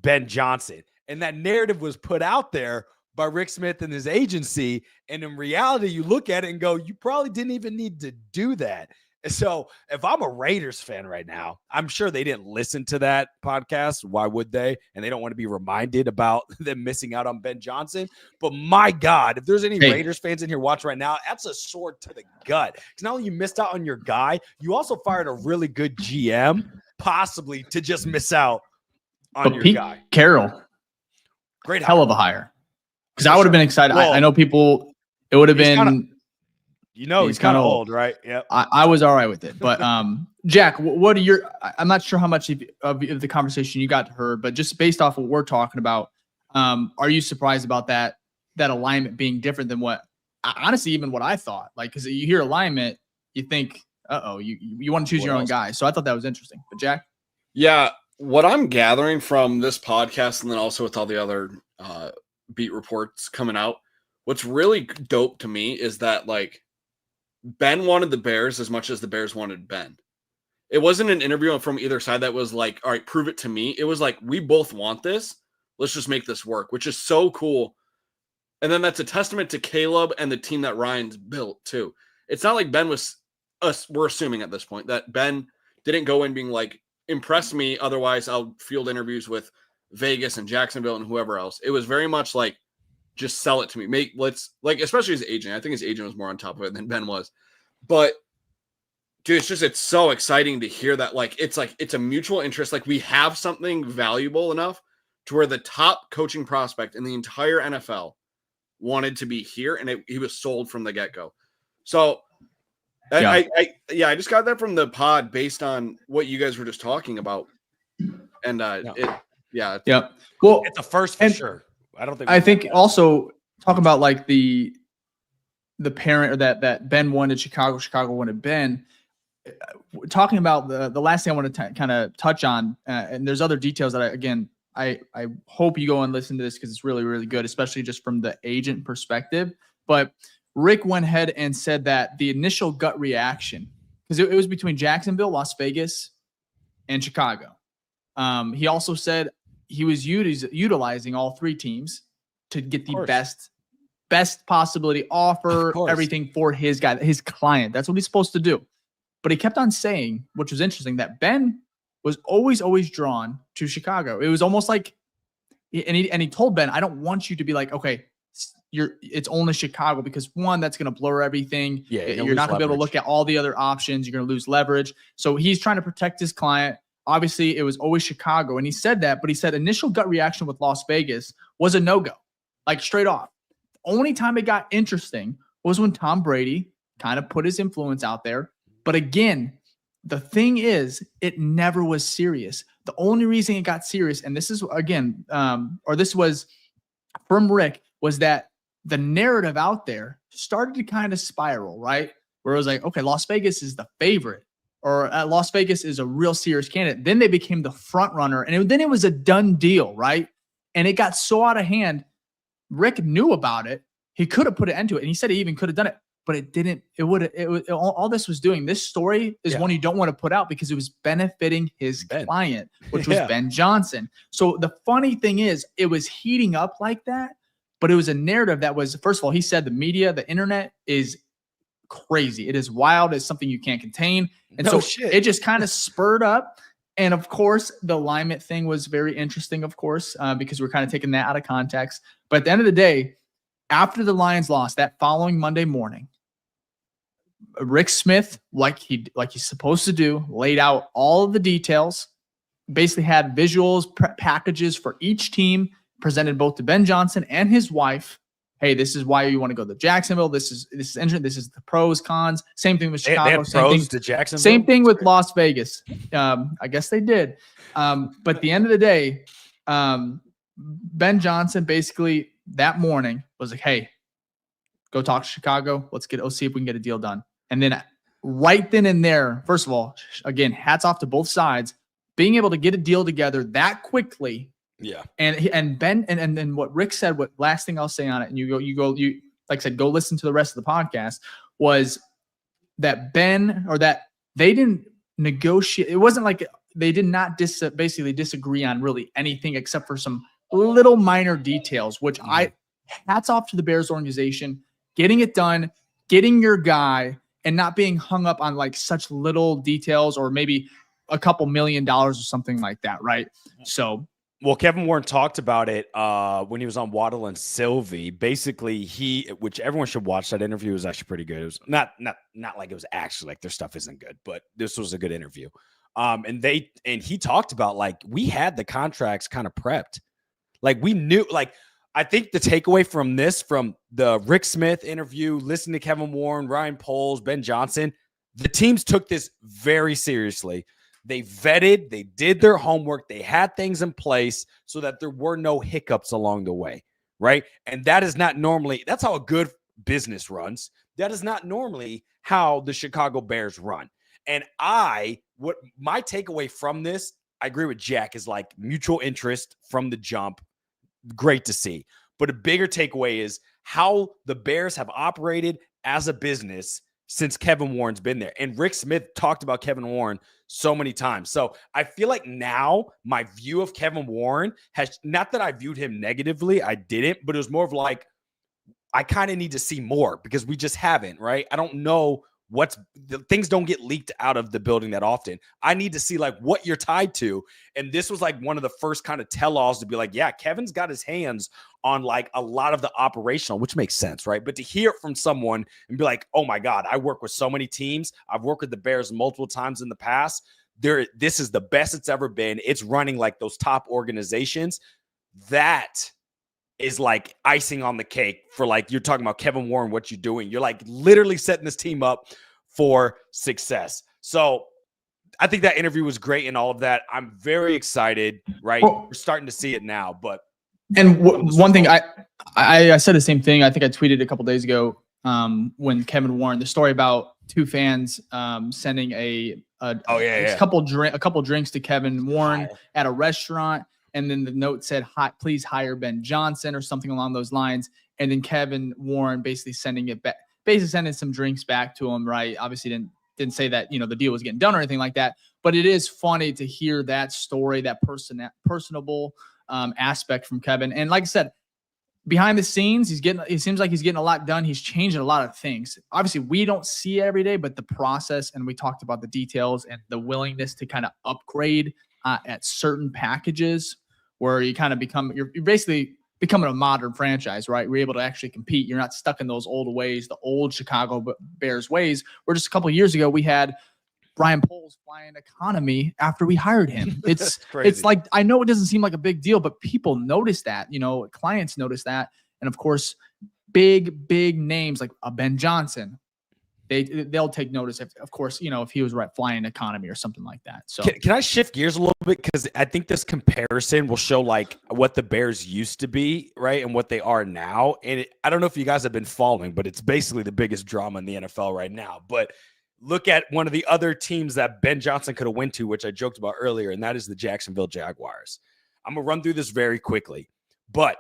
Ben Johnson. And that narrative was put out there by Rick Smith and his agency. And in reality, you look at it and go, you probably didn't even need to do that. And so if I'm a Raiders fan right now, I'm sure they didn't listen to that podcast. Why would they? And they don't want to be reminded about them missing out on Ben Johnson. But my God, if there's any Raiders fans in here watching right now, that's a sword to the gut. Because not only you missed out on your guy, you also fired a really good GM, possibly to just miss out on your guy. Carroll. Great hire. Hell of a hire. Because I would have been excited. Well, I know people, it would have been. He's kind of old, right? Yeah. I was all right with it. But Jack, what are your, I'm not sure how much of the conversation you got to hear, but just based off of what we're talking about, are you surprised about that alignment being different than what, honestly, even what I thought? Like, because you hear alignment, you think, you want to choose your own guy. So I thought that was interesting. But Jack? Yeah. What I'm gathering from this podcast and then also with all the other beat reports coming out, what's really dope to me is that like Ben wanted the Bears as much as the Bears wanted Ben. It wasn't an interview from either side that was like, all right, prove it to me. It was like, we both want this. Let's just make this work, which is so cool. And then that's a testament to Caleb and the team that Ryan's built too. It's not like Ben was we're assuming at this point that Ben didn't go in being like, impress me, otherwise I'll field interviews with Vegas and Jacksonville and whoever else. It was very much like, just sell it to me. Especially his agent. I think his agent was more on top of it than Ben was. But dude, it's so exciting to hear that. It's a mutual interest. Like, we have something valuable enough to where the top coaching prospect in the entire NFL wanted to be here, and he was sold from the get-go. So I just got that from the pod based on what you guys were just talking about. And Well, it's a first for sure. I think also talk about like the parent, or that Ben wanted Chicago wanted Ben. Talking about the last thing I want to kind of touch on, and there's other details that I hope you go and listen to this because it's really, really good, especially just from the agent perspective. But Rick went ahead and said that the initial gut reaction, because it was between Jacksonville, Las Vegas, and Chicago. He also said he was utilizing all three teams to get the best possibility offer, everything for his guy, his client. That's what he's supposed to do. But he kept on saying, which was interesting, that Ben was always drawn to Chicago. It was almost like, and he told Ben, I don't want you to be like, okay, it's only Chicago, because one, that's going to blur everything. Yeah, you're not going to be able to look at all the other options. You're going to lose leverage. So he's trying to protect his client. Obviously, it was always Chicago. And he said that, but he said initial gut reaction with Las Vegas was a no-go, like straight off. The only time it got interesting was when Tom Brady kind of put his influence out there. But again, the thing is, it never was serious. The only reason it got serious, and this is, again, this was from Rick, was that the narrative out there started to kind of spiral, right? Where it was like, okay, Las Vegas is the favorite, or Las Vegas is a real serious candidate. Then they became the front runner, and then it was a done deal, right? And it got so out of hand. Rick knew about it. He could have put an end to it, and he said he even could have done it, but it didn't. All this was doing. This story is one you don't want to put out because it was benefiting his client, which was Ben Johnson. So the funny thing is, it was heating up like that, but it was a narrative that was, first of all, he said the media, the internet is crazy. It is wild. It's something you can't contain. And it just kind of spurred up. And of course, the alignment thing was very interesting, of course, because we're kind of taking that out of context. But at the end of the day, after the Lions lost that following Monday morning, Rick Smith, like he's supposed to do, laid out all of the details, basically had visuals, packages for each team, presented both to Ben Johnson and his wife. Hey, this is why you want to go to Jacksonville. This is the pros, cons. Same thing with Chicago. Same thing with Las Vegas. I guess they did. But at the end of the day, Ben Johnson basically that morning was like, hey, go talk to Chicago. Let's see if we can get a deal done. And then right then and there, first of all, again, hats off to both sides, being able to get a deal together that quickly. Yeah. And Ben and then what Rick said, what last thing I'll say on it, and you like I said, go listen to the rest of the podcast, was that that they didn't negotiate. It wasn't like they did not basically disagree on really anything except for some little minor details, which hats off to the Bears organization, getting it done, getting your guy, and not being hung up on like such little details or maybe a couple $1 million or something like that. Right. So, well, Kevin Warren talked about it when he was on Waddle and Sylvie. Basically, which everyone should watch that interview, was actually pretty good. It was not like it was actually like their stuff isn't good, but this was a good interview. And he talked about like we had the contracts kind of prepped. Like we knew, like I think the takeaway from the Rick Smith interview, listening to Kevin Warren, Ryan Poles, Ben Johnson, the teams took this very seriously. They vetted, they did their homework, they had things in place so that there were no hiccups along the way, right? And that is not normally, that's how a good business runs. That is not normally how the Chicago Bears run. And what my takeaway from this, I agree with Jack, is like mutual interest from the jump. Great to see. But a bigger takeaway is how the Bears have operated as a business since Kevin Warren's been there. And Rick Smith talked about Kevin Warren so many times. So I feel like now my view of Kevin Warren has, not that I viewed him negatively, I didn't, but it was more of like, I kind of need to see more because we just haven't, right? I don't know things don't get leaked out of the building that often. I need to see like what you're tied to. And this was like one of the first kind of tell-alls to be like, yeah, Kevin's got his hands on like a lot of the operational, which makes sense, right? But to hear it from someone and be like, oh my God, I work with so many teams. I've worked with the Bears multiple times in the past. This is the best it's ever been. It's running like those top organizations. That is like icing on the cake for like, you're talking about Kevin Warren, what you're doing. You're like literally setting this team up for success. So I think that interview was great and all of that. I'm very excited, right? We're starting to see it now, but. And one thing I said the same thing. I think I tweeted a couple days ago when Kevin Warren, the story about two fans sending a couple drinks to Kevin Warren at a restaurant. And then the note said, please hire Ben Johnson or something along those lines. And then Kevin Warren basically sending some drinks back to him, right? Obviously didn't say that, the deal was getting done or anything like that. But it is funny to hear that story, that personable aspect from Kevin. And like I said, behind the scenes, it seems like he's getting a lot done. He's changing a lot of things. Obviously, we don't see it every day, but the process, and we talked about the details and the willingness to kind of upgrade at certain packages where you kind of you're basically becoming a modern franchise, right? We're able to actually compete. You're not stuck in those old ways, the old Chicago Bears ways, where just a couple of years ago, we had Brian Poles flying economy after we hired him. It's like, I know it doesn't seem like a big deal, but people notice that, clients notice that. And of course, big names like a Ben Johnson, they'll take notice if he was flying economy or something like that. So can I shift gears a little bit? Because I think this comparison will show like what the Bears used to be, right? And what they are now. And I don't know if you guys have been following, but it's basically the biggest drama in the NFL right now. But look at one of the other teams that Ben Johnson could have went to, which I joked about earlier, and that is the Jacksonville Jaguars. I'm going to run through this very quickly. But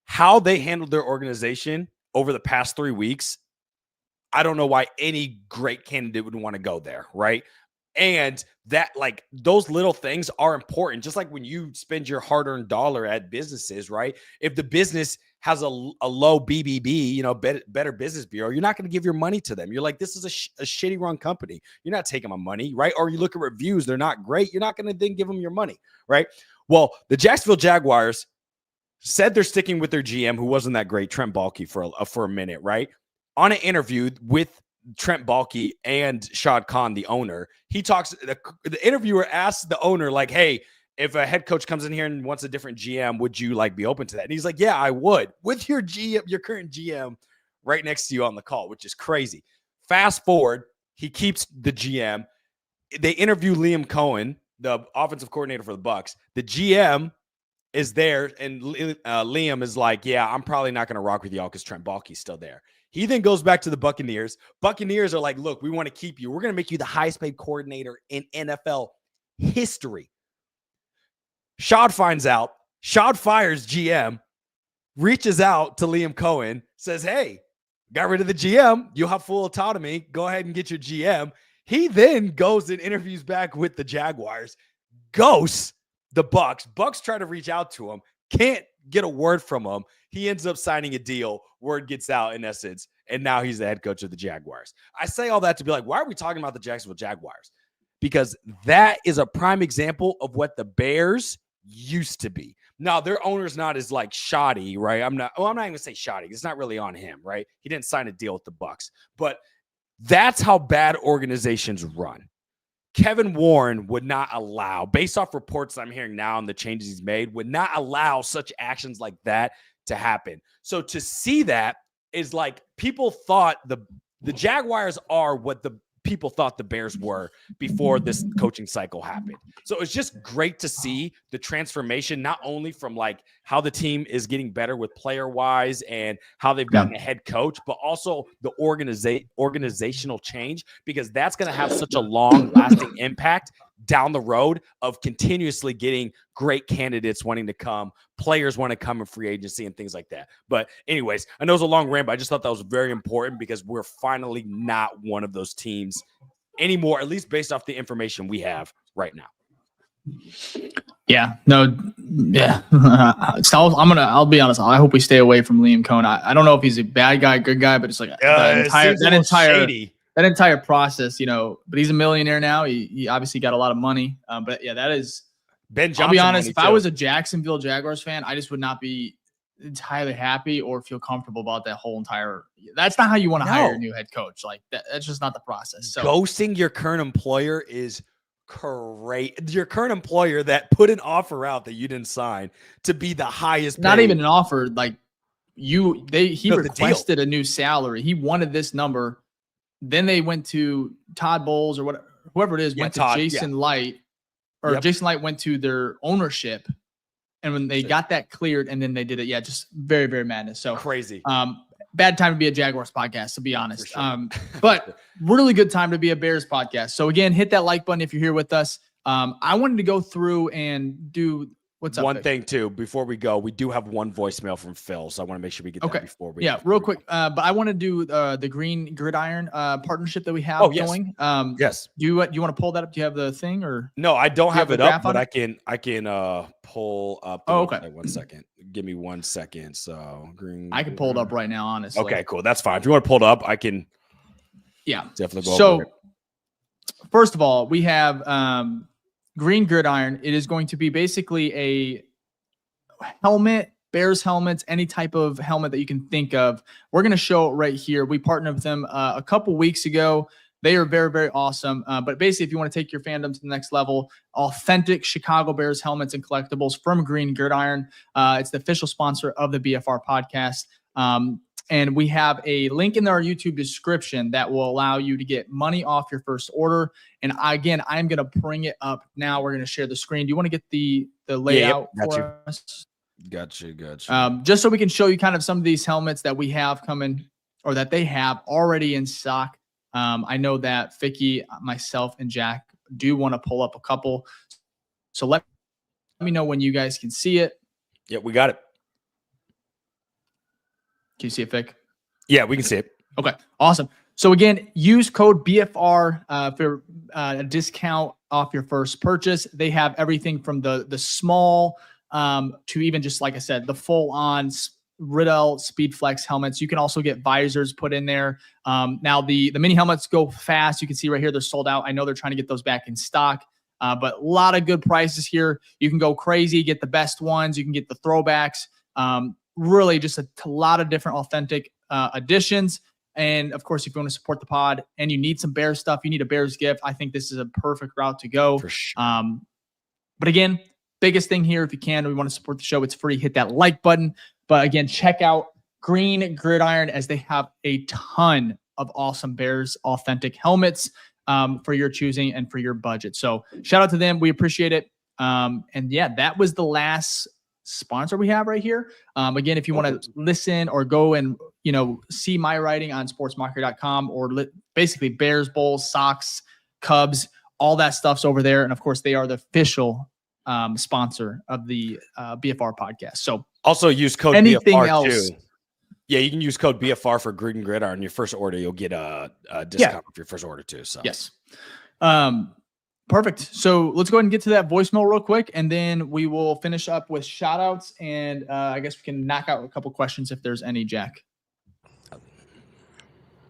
how they handled their organization over the past 3 weeks, I don't know why any great candidate would want to go there, right? And that, like, those little things are important. Just like when you spend your hard-earned dollar at businesses, right? If the business has a low BBB, Better Business Bureau, you're not going to give your money to them. You're like, this is a shitty run company. You're not taking my money, right? Or you look at reviews, they're not great. You're not going to then give them your money, right? Well, the Jacksonville Jaguars said they're sticking with their GM, who wasn't that great, Trent Baalke, for a minute, right? On an interview with Trent Baalke and Shad Khan, the owner, the interviewer asked the owner, like, hey, if a head coach comes in here and wants a different GM, would you be open to that? And he's like, yeah, I would, with your current GM right next to you on the call, which is crazy. Fast forward, he keeps the GM. They interview Liam Cohen, the offensive coordinator for the Bucs. The GM is there, and Liam is like, yeah, I'm probably not going to rock with y'all because Trent Baalke's still there. He then goes back to the Buccaneers. Buccaneers are like, look, we want to keep you. We're going to make you the highest paid coordinator in NFL history. Shad finds out. Shad fires GM, reaches out to Liam Cohen, says, hey, got rid of the GM. You'll have full autonomy. Go ahead and get your GM. He then goes and interviews back with the Jaguars, ghosts the Bucs. Bucs try to reach out to him, can't get a word from him. He ends up signing a deal. Word gets out in essence, and now he's the head coach of the Jaguars. I say all that to be like, why are we talking about the Jacksonville Jaguars? Because that is a prime example of what the Bears used to be. Now, their owner's not as like shoddy, right? I'm not even going to say shoddy. It's not really on him, right? He didn't sign a deal with the Bucs. But that's how bad organizations run. Kevin Warren would not allow, based off reports I'm hearing now and the changes he's made, would not allow such actions like that to happen. So to see that is like, people thought the Jaguars are what the people thought the Bears were before this coaching cycle happened. So it's just great to see the transformation, not only from like how the team is getting better with player wise and how they've gotten a head coach, but also the organizational change, because that's going to have such a long lasting impact down the road of continuously getting great candidates wanting to come, players want to come in free agency and things like that. But anyways, I know it's a long rant, but I just thought that was very important because we're finally not one of those teams anymore, at least based off the information we have right now. Yeah, no, yeah. So I'll be honest. I hope we stay away from Liam Cohn. I don't know if he's a bad guy, good guy, but it's like that entire process, but he's a millionaire now. He obviously got a lot of money. But yeah, that is Ben Johnson. I'll be honest. If I was a Jacksonville Jaguars fan, I just would not be entirely happy or feel comfortable about that whole entire. That's not how you want to hire a new head coach. Like that's just not the process. So ghosting your current employer is great. Your current employer that put an offer out that you didn't sign to be the highest. Not even an offer. Like he requested a new salary. He wanted this number. Then they went to Todd Bowles or whoever it is, went to Jason Light, or Jason Light went to their ownership. And when they got that cleared and then they did it, just very, very madness. So crazy. Bad time to be a Jaguars podcast, to be honest. Sure. But really good time to be a Bears podcast. So again, hit that like button if you're here with us. I wanted to go through and do what's up. One thing too, before we go, we do have one voicemail from Phil, so I want to make sure we get that before we. Yeah, real quick. But I want to do the Green Gridiron partnership that we have going. Yes. Do you want to pull that up? Do you have the thing or? No, I don't have it up, but I can pull up. Okay. 1 second. Give me 1 second. So Green. I can pull it up right now, honestly. Okay, cool. That's fine. If you want to pull it up, I can. Yeah. Definitely go over it. First of all, we have Green Gridiron. It is going to be basically a helmet, Bears helmets, any type of helmet that you can think of. We're going to show it right here. We partnered with them a couple weeks ago. They are very, very awesome. But basically, if you want to take your fandom to the next level, authentic Chicago Bears helmets and collectibles from Green Gridiron. It's the official sponsor of the BFR podcast. And we have a link in our YouTube description that will allow you to get money off your first order. And again, I'm going to bring it up now. We're going to share the screen. Do you want to get the layout for us? Gotcha. Just so we can show you kind of some of these helmets that we have coming, or that they have already in stock. I know that Ficky, myself, and Jack do want to pull up a couple. So let me know when you guys can see it. Yeah, we got it. Can you see it, Fick? Yeah, we can see it. Okay, awesome. So again, use code BFR for a discount off your first purchase. They have everything from the small to even just, like I said, the full-on Riddell Speed Flex helmets. You can also get visors put in there. Now the mini helmets go fast. You can see right here, they're sold out. I know they're trying to get those back in stock, but a lot of good prices here. You can go crazy, get the best ones. You can get the throwbacks. Really just a lot of different authentic additions. And of course, if you want to support the pod and you need some Bears stuff, you need a Bears gift, I think this is a perfect route to go. For sure. But again, biggest thing here, if you can, we want to support the show, it's free. Hit that like button. But again, check out Green Gridiron, as they have a ton of awesome Bears authentic helmets for your choosing and for your budget. So shout out to them. We appreciate it. And yeah, that was the last sponsor we have right here. Again, if you want to listen or go and see my writing on sportsmockery.com, or basically Bears, Bulls, Sox, Cubs, all that stuff's over there. And of course, they are the official sponsor of the BFR podcast. So also use code anything BFR else. Too. Yeah, you can use code BFR for Green Gridiron. Your first order, you'll get a discount off your first order too. So yes. Perfect. So let's go ahead and get to that voicemail real quick, and then we will finish up with shout outs. And I guess we can knock out a couple questions if there's any, Jack.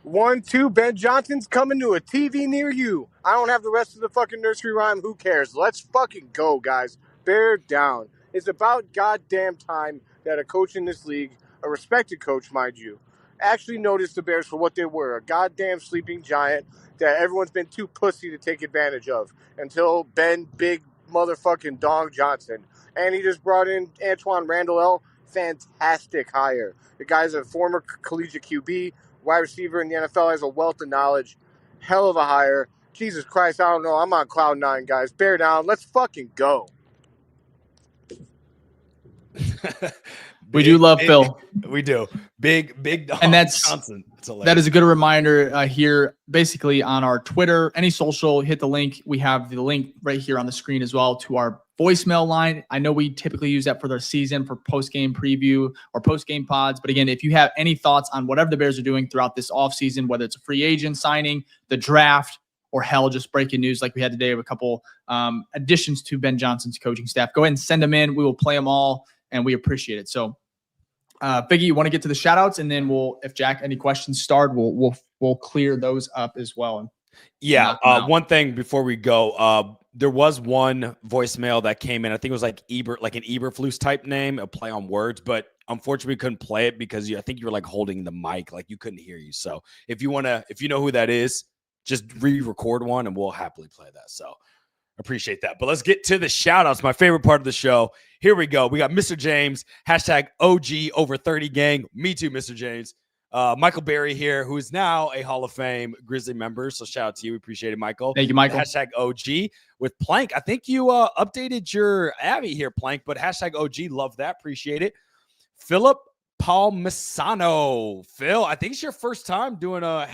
1, 2, Ben Johnson's coming to a TV near you. I don't have the rest of the fucking nursery rhyme. Who cares? Let's fucking go, guys. Bear down. It's about goddamn time that a coach in this league, a respected coach, mind you, actually noticed the Bears for what they were, a goddamn sleeping giant that everyone's been too pussy to take advantage of until Ben Big Motherfucking Dong Johnson. And he just brought in Antoine Randall. Fantastic hire. The guy's a former collegiate QB, wide receiver in the NFL, has a wealth of knowledge. Hell of a hire. Jesus Christ, I don't know. I'm on cloud 9, guys. Bear down. Let's fucking go. We do love Phil. We do. Big Dog and that's Johnson. That is a good reminder here. Basically on our Twitter, any social, hit the link. We have the link right here on the screen as well to our voicemail line. I know we typically use that for their season, for post-game preview or post-game pods. But again, if you have any thoughts on whatever the Bears are doing throughout this offseason, whether it's a free agent signing, the draft, or hell, just breaking news like we had today of a couple additions to Ben Johnson's coaching staff, go ahead and send them in. We will play them all, and we appreciate it. So, Ficky, you want to get to the shout outs, and then if Jack, any questions start, we'll clear those up as well. Yeah. One thing before we go, there was one voicemail that came in. I think it was like an Eberflus type name, a play on words, but unfortunately we couldn't play it because I think you were like holding the mic, like you couldn't hear you. So if you know who that is, just re-record one and we'll happily play that. So appreciate that. But let's get to the shout outs. My favorite part of the show. Here we go. We got Mr. James, #OG over 30 gang. Me too, Mr. James. Michael Berry here, who is now a Hall of Fame Grizzly member. So shout out to you. We appreciate it, Michael. Thank you, Michael. #OG with Plank. I think you updated your Abby here, Plank, but #OG. Love that. Appreciate it. Philip Palmisano. Phil, I think it's your first time doing a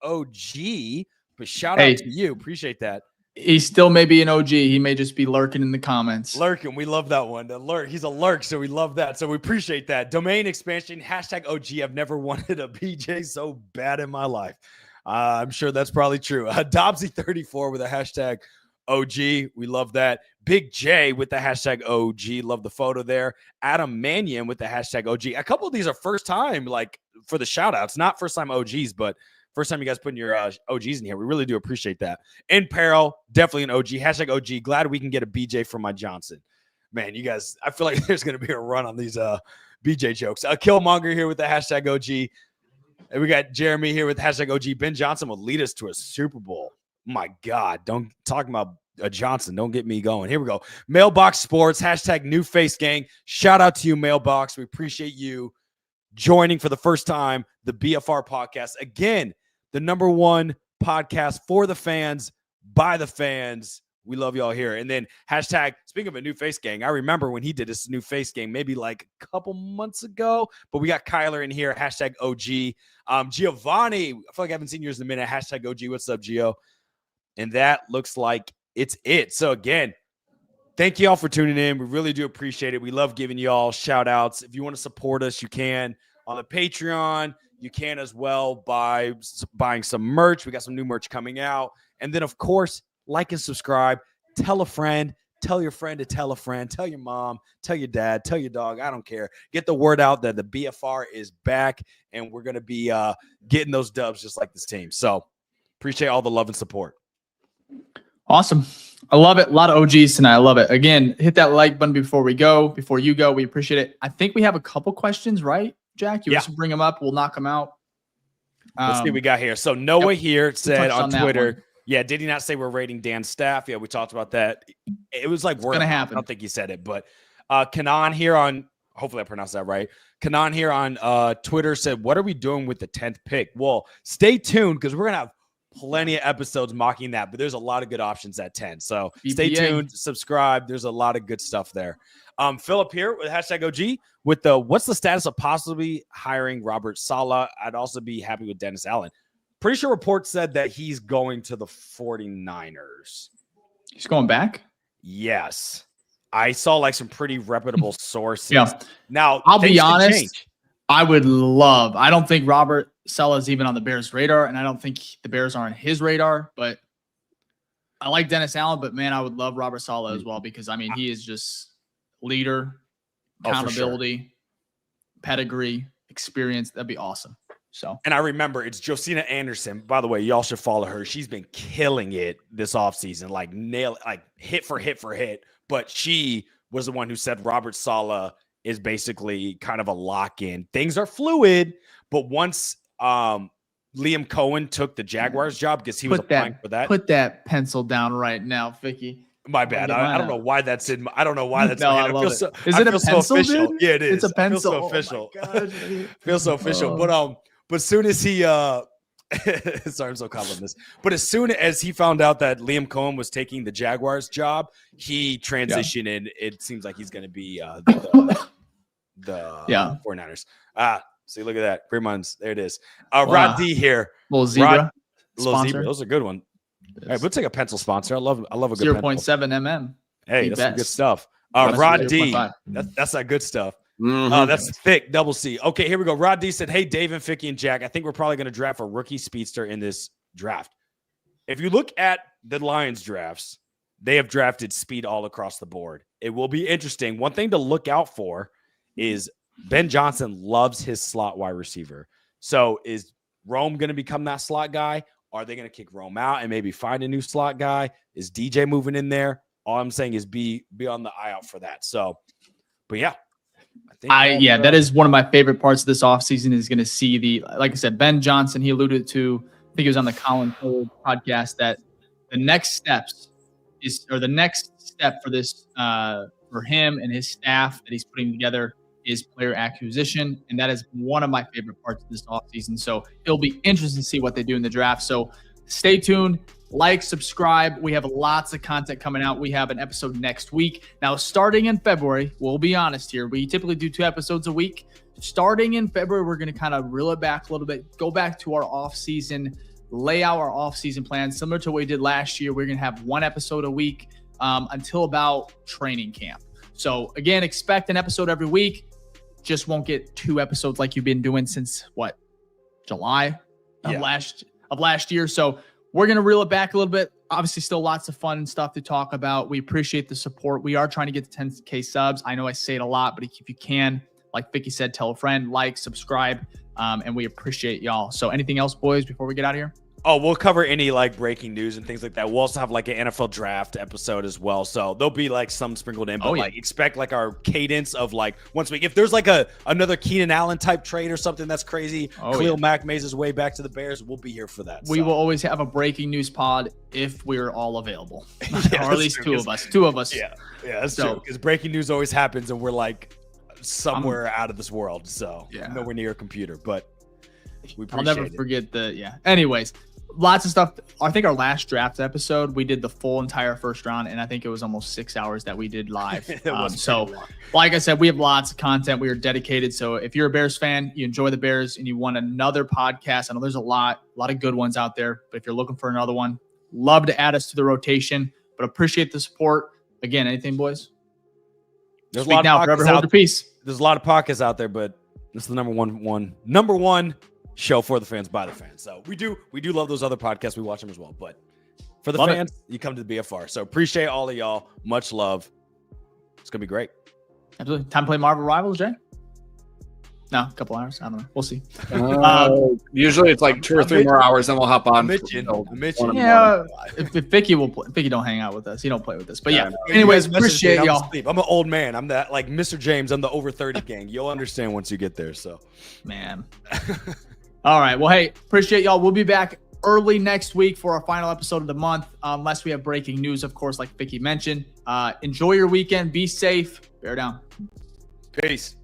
#OG, but shout out to you. Appreciate that. He still may be an OG. He may just be lurking in the comments. Lurking. We love that one. The lurk. He's a lurk, so we love that. So we appreciate that. Domain expansion, #OG. I've never wanted a BJ so bad in my life. I'm sure that's probably true. Dobbsy34 with a #OG. We love that. Big J with the #OG. Love the photo there. Adam Mannion with the #OG. A couple of these are first time, like for the shout outs, not first time OGs, but first time you guys putting your OGs in here. We really do appreciate that. In peril, definitely an OG. #OG. Glad we can get a BJ from my Johnson. Man, you guys, I feel like there's going to be a run on these BJ jokes. Killmonger here with the #OG. And we got Jeremy here with #OG. Ben Johnson will lead us to a Super Bowl. My God, don't talk about a Johnson. Don't get me going. Here we go. Mailbox Sports, #New Face Gang. Shout out to you, Mailbox. We appreciate you joining for the first time the BFR Podcast. Again, the #1 podcast for the fans, by the fans. We love y'all here. And then speaking of a New Face Gang, I remember when he did this New Face Gang maybe like a couple months ago, but we got Kyler in here, #OG. Giovanni, I feel like I haven't seen yours in a minute, #OG. What's up, Gio? And that looks like it's it. So again, thank you all for tuning in. We really do appreciate it. We love giving you all shout outs. If you want to support us, you can on the Patreon. You can as well by buying some merch. We got some new merch coming out. And then, of course, like and subscribe. Tell a friend. Tell your friend to tell a friend. Tell your mom. Tell your dad. Tell your dog. I don't care. Get the word out that the BFR is back, and we're going to be getting those dubs just like this team. So appreciate all the love and support. Awesome. I love it. A lot of OGs tonight. I love it. Again, hit that like button before you go. We appreciate it. I think we have a couple questions, right, Jack? You want to bring them up? We'll knock them out. Let's see what we got here. So Noah here said on Twitter, did he not say we're rating Dan's staff? Yeah, we talked about that. It was like word. I don't think he said it, but Kanan here on, hopefully I pronounced that right. Kanan here on Twitter said, what are we doing with the 10th pick? Well, stay tuned because we're going to have plenty of episodes mocking that, but there's a lot of good options at 10. So stay tuned, subscribe. There's a lot of good stuff there. Philip here with #OG with what's the status of possibly hiring Robert Saleh? I'd also be happy with Dennis Allen. Pretty sure reports said that he's going to the 49ers. He's going back? Yes. I saw like some pretty reputable sources. Yeah. Now, I'll be honest. I don't think Robert Saleh is even on the Bears' radar, and I don't think the Bears are on his radar, but I like Dennis Allen, but man, I would love Robert Saleh as well because, I mean, he is just leader, accountability, pedigree, experience. That'd be awesome. So, and I remember it's Josina Anderson. By the way, y'all should follow her. She's been killing it this offseason, like hit for hit. But she was the one who said Robert Saleh is basically kind of a lock-in. Things are fluid, but once Liam Cohen took the Jaguars job because he was applying for that. Put that pencil down right now, Ficky. My bad. I don't know why that's in. I don't know why that's. No, I love it. Is it a pencil? So official. Yeah, it is. It's a pencil. Feels so official. Oh feels so official. But as soon as he sorry, I'm so caught on this. But as soon as he found out that Liam Cohen was taking the Jaguars job, he transitioned and it seems like he's going to be the 49ers. See, look at that. Great minds. There it is. Rod D here. Little zebra. Little zebra. Those are good one. All right, we'll take a pencil sponsor. I love a good 0.7 mm. Hey, that's some good stuff. Rod D. That's that good stuff. Mm-hmm. That's thick, double C. Okay, here we go. Rod D said, hey, Dave and Ficky and Jack, I think we're probably going to draft a rookie speedster in this draft. if you look at the Lions drafts, they have drafted speed all across the board. It will be interesting. One thing to look out for is Ben Johnson loves his slot wide receiver. So is Rome going to become that slot guy? Are they going to kick Rome out and maybe find a new slot guy? Is DJ moving in there? All I'm saying is be on the eye out for that. So, but yeah. That is one of my favorite parts of this offseason is going to see like I said, Ben Johnson, he alluded to, I think it was on the Colin Cole podcast, that the next step for this, for him and his staff that he's putting together is player acquisition. And that is one of my favorite parts of this offseason. So it'll be interesting to see what they do in the draft. So stay tuned, like, subscribe. We have lots of content coming out. We have an episode next week. Now, starting in February, we'll be honest here. We typically do 2 episodes a week. Starting in February, we're going to kind of reel it back a little bit, go back to our offseason, lay out our offseason plan. Similar to what we did last year, we're going to have 1 episode a week until about training camp. So, again, expect an episode every week. Just won't get 2 episodes like you've been doing since, July of last year. So, we're going to reel it back a little bit. Obviously, still lots of fun stuff to talk about. We appreciate the support. We are trying to get to 10K subs. I know I say it a lot, but if you can, like Ficky said, tell a friend, like, subscribe, and we appreciate y'all. So anything else, boys, before we get out of here? Oh, we'll cover any breaking news and things like that. We'll also have an NFL draft episode as well. So there'll be some sprinkled in, but expect our cadence of once we, if there's another Keenan Allen type trade or something that's crazy, Khalil Mack makes his way back to the Bears, we'll be here for that. We will always have a breaking news pod if we're all available, or at least true. two of us. Yeah, that's true. Because breaking news always happens and we're somewhere out of this world. So nowhere near a computer, but we appreciate I'll never forget anyways. Lots of stuff. I think our last draft episode, we did the full entire first round, and I think it was almost 6 hours that we did live. Like I said, we have lots of content. We are dedicated. So if you're a Bears fan, you enjoy the Bears, and you want another podcast, I know there's a lot of good ones out there. But if you're looking for another one, love to add us to the rotation. But appreciate the support. Again, anything, boys? There's Speak a lot now, of forever hold your peace. There's a lot of podcasts out there, but this is the number one show for the fans by the fans. So we do love those other podcasts. We watch them as well. But for the fans, you come to the BFR. So appreciate all of y'all. Much love. It's gonna be great. Absolutely. Time to play Marvel Rivals, Jay? No, a couple hours. I don't know. We'll see. Usually it's 2 or 3 more hours, then we'll hop on. Yeah, if Ficky will play. Ficky don't hang out with us. He don't play with us. But anyways, appreciate y'all. I'm an old man. I'm that Mr. James. I'm the over 30 gang. You'll understand once you get there. So, man. All right. Well, hey, appreciate y'all. We'll be back early next week for our final episode of the month, unless we have breaking news, of course, like Ficky mentioned. Enjoy your weekend. Be safe. Bear down. Peace.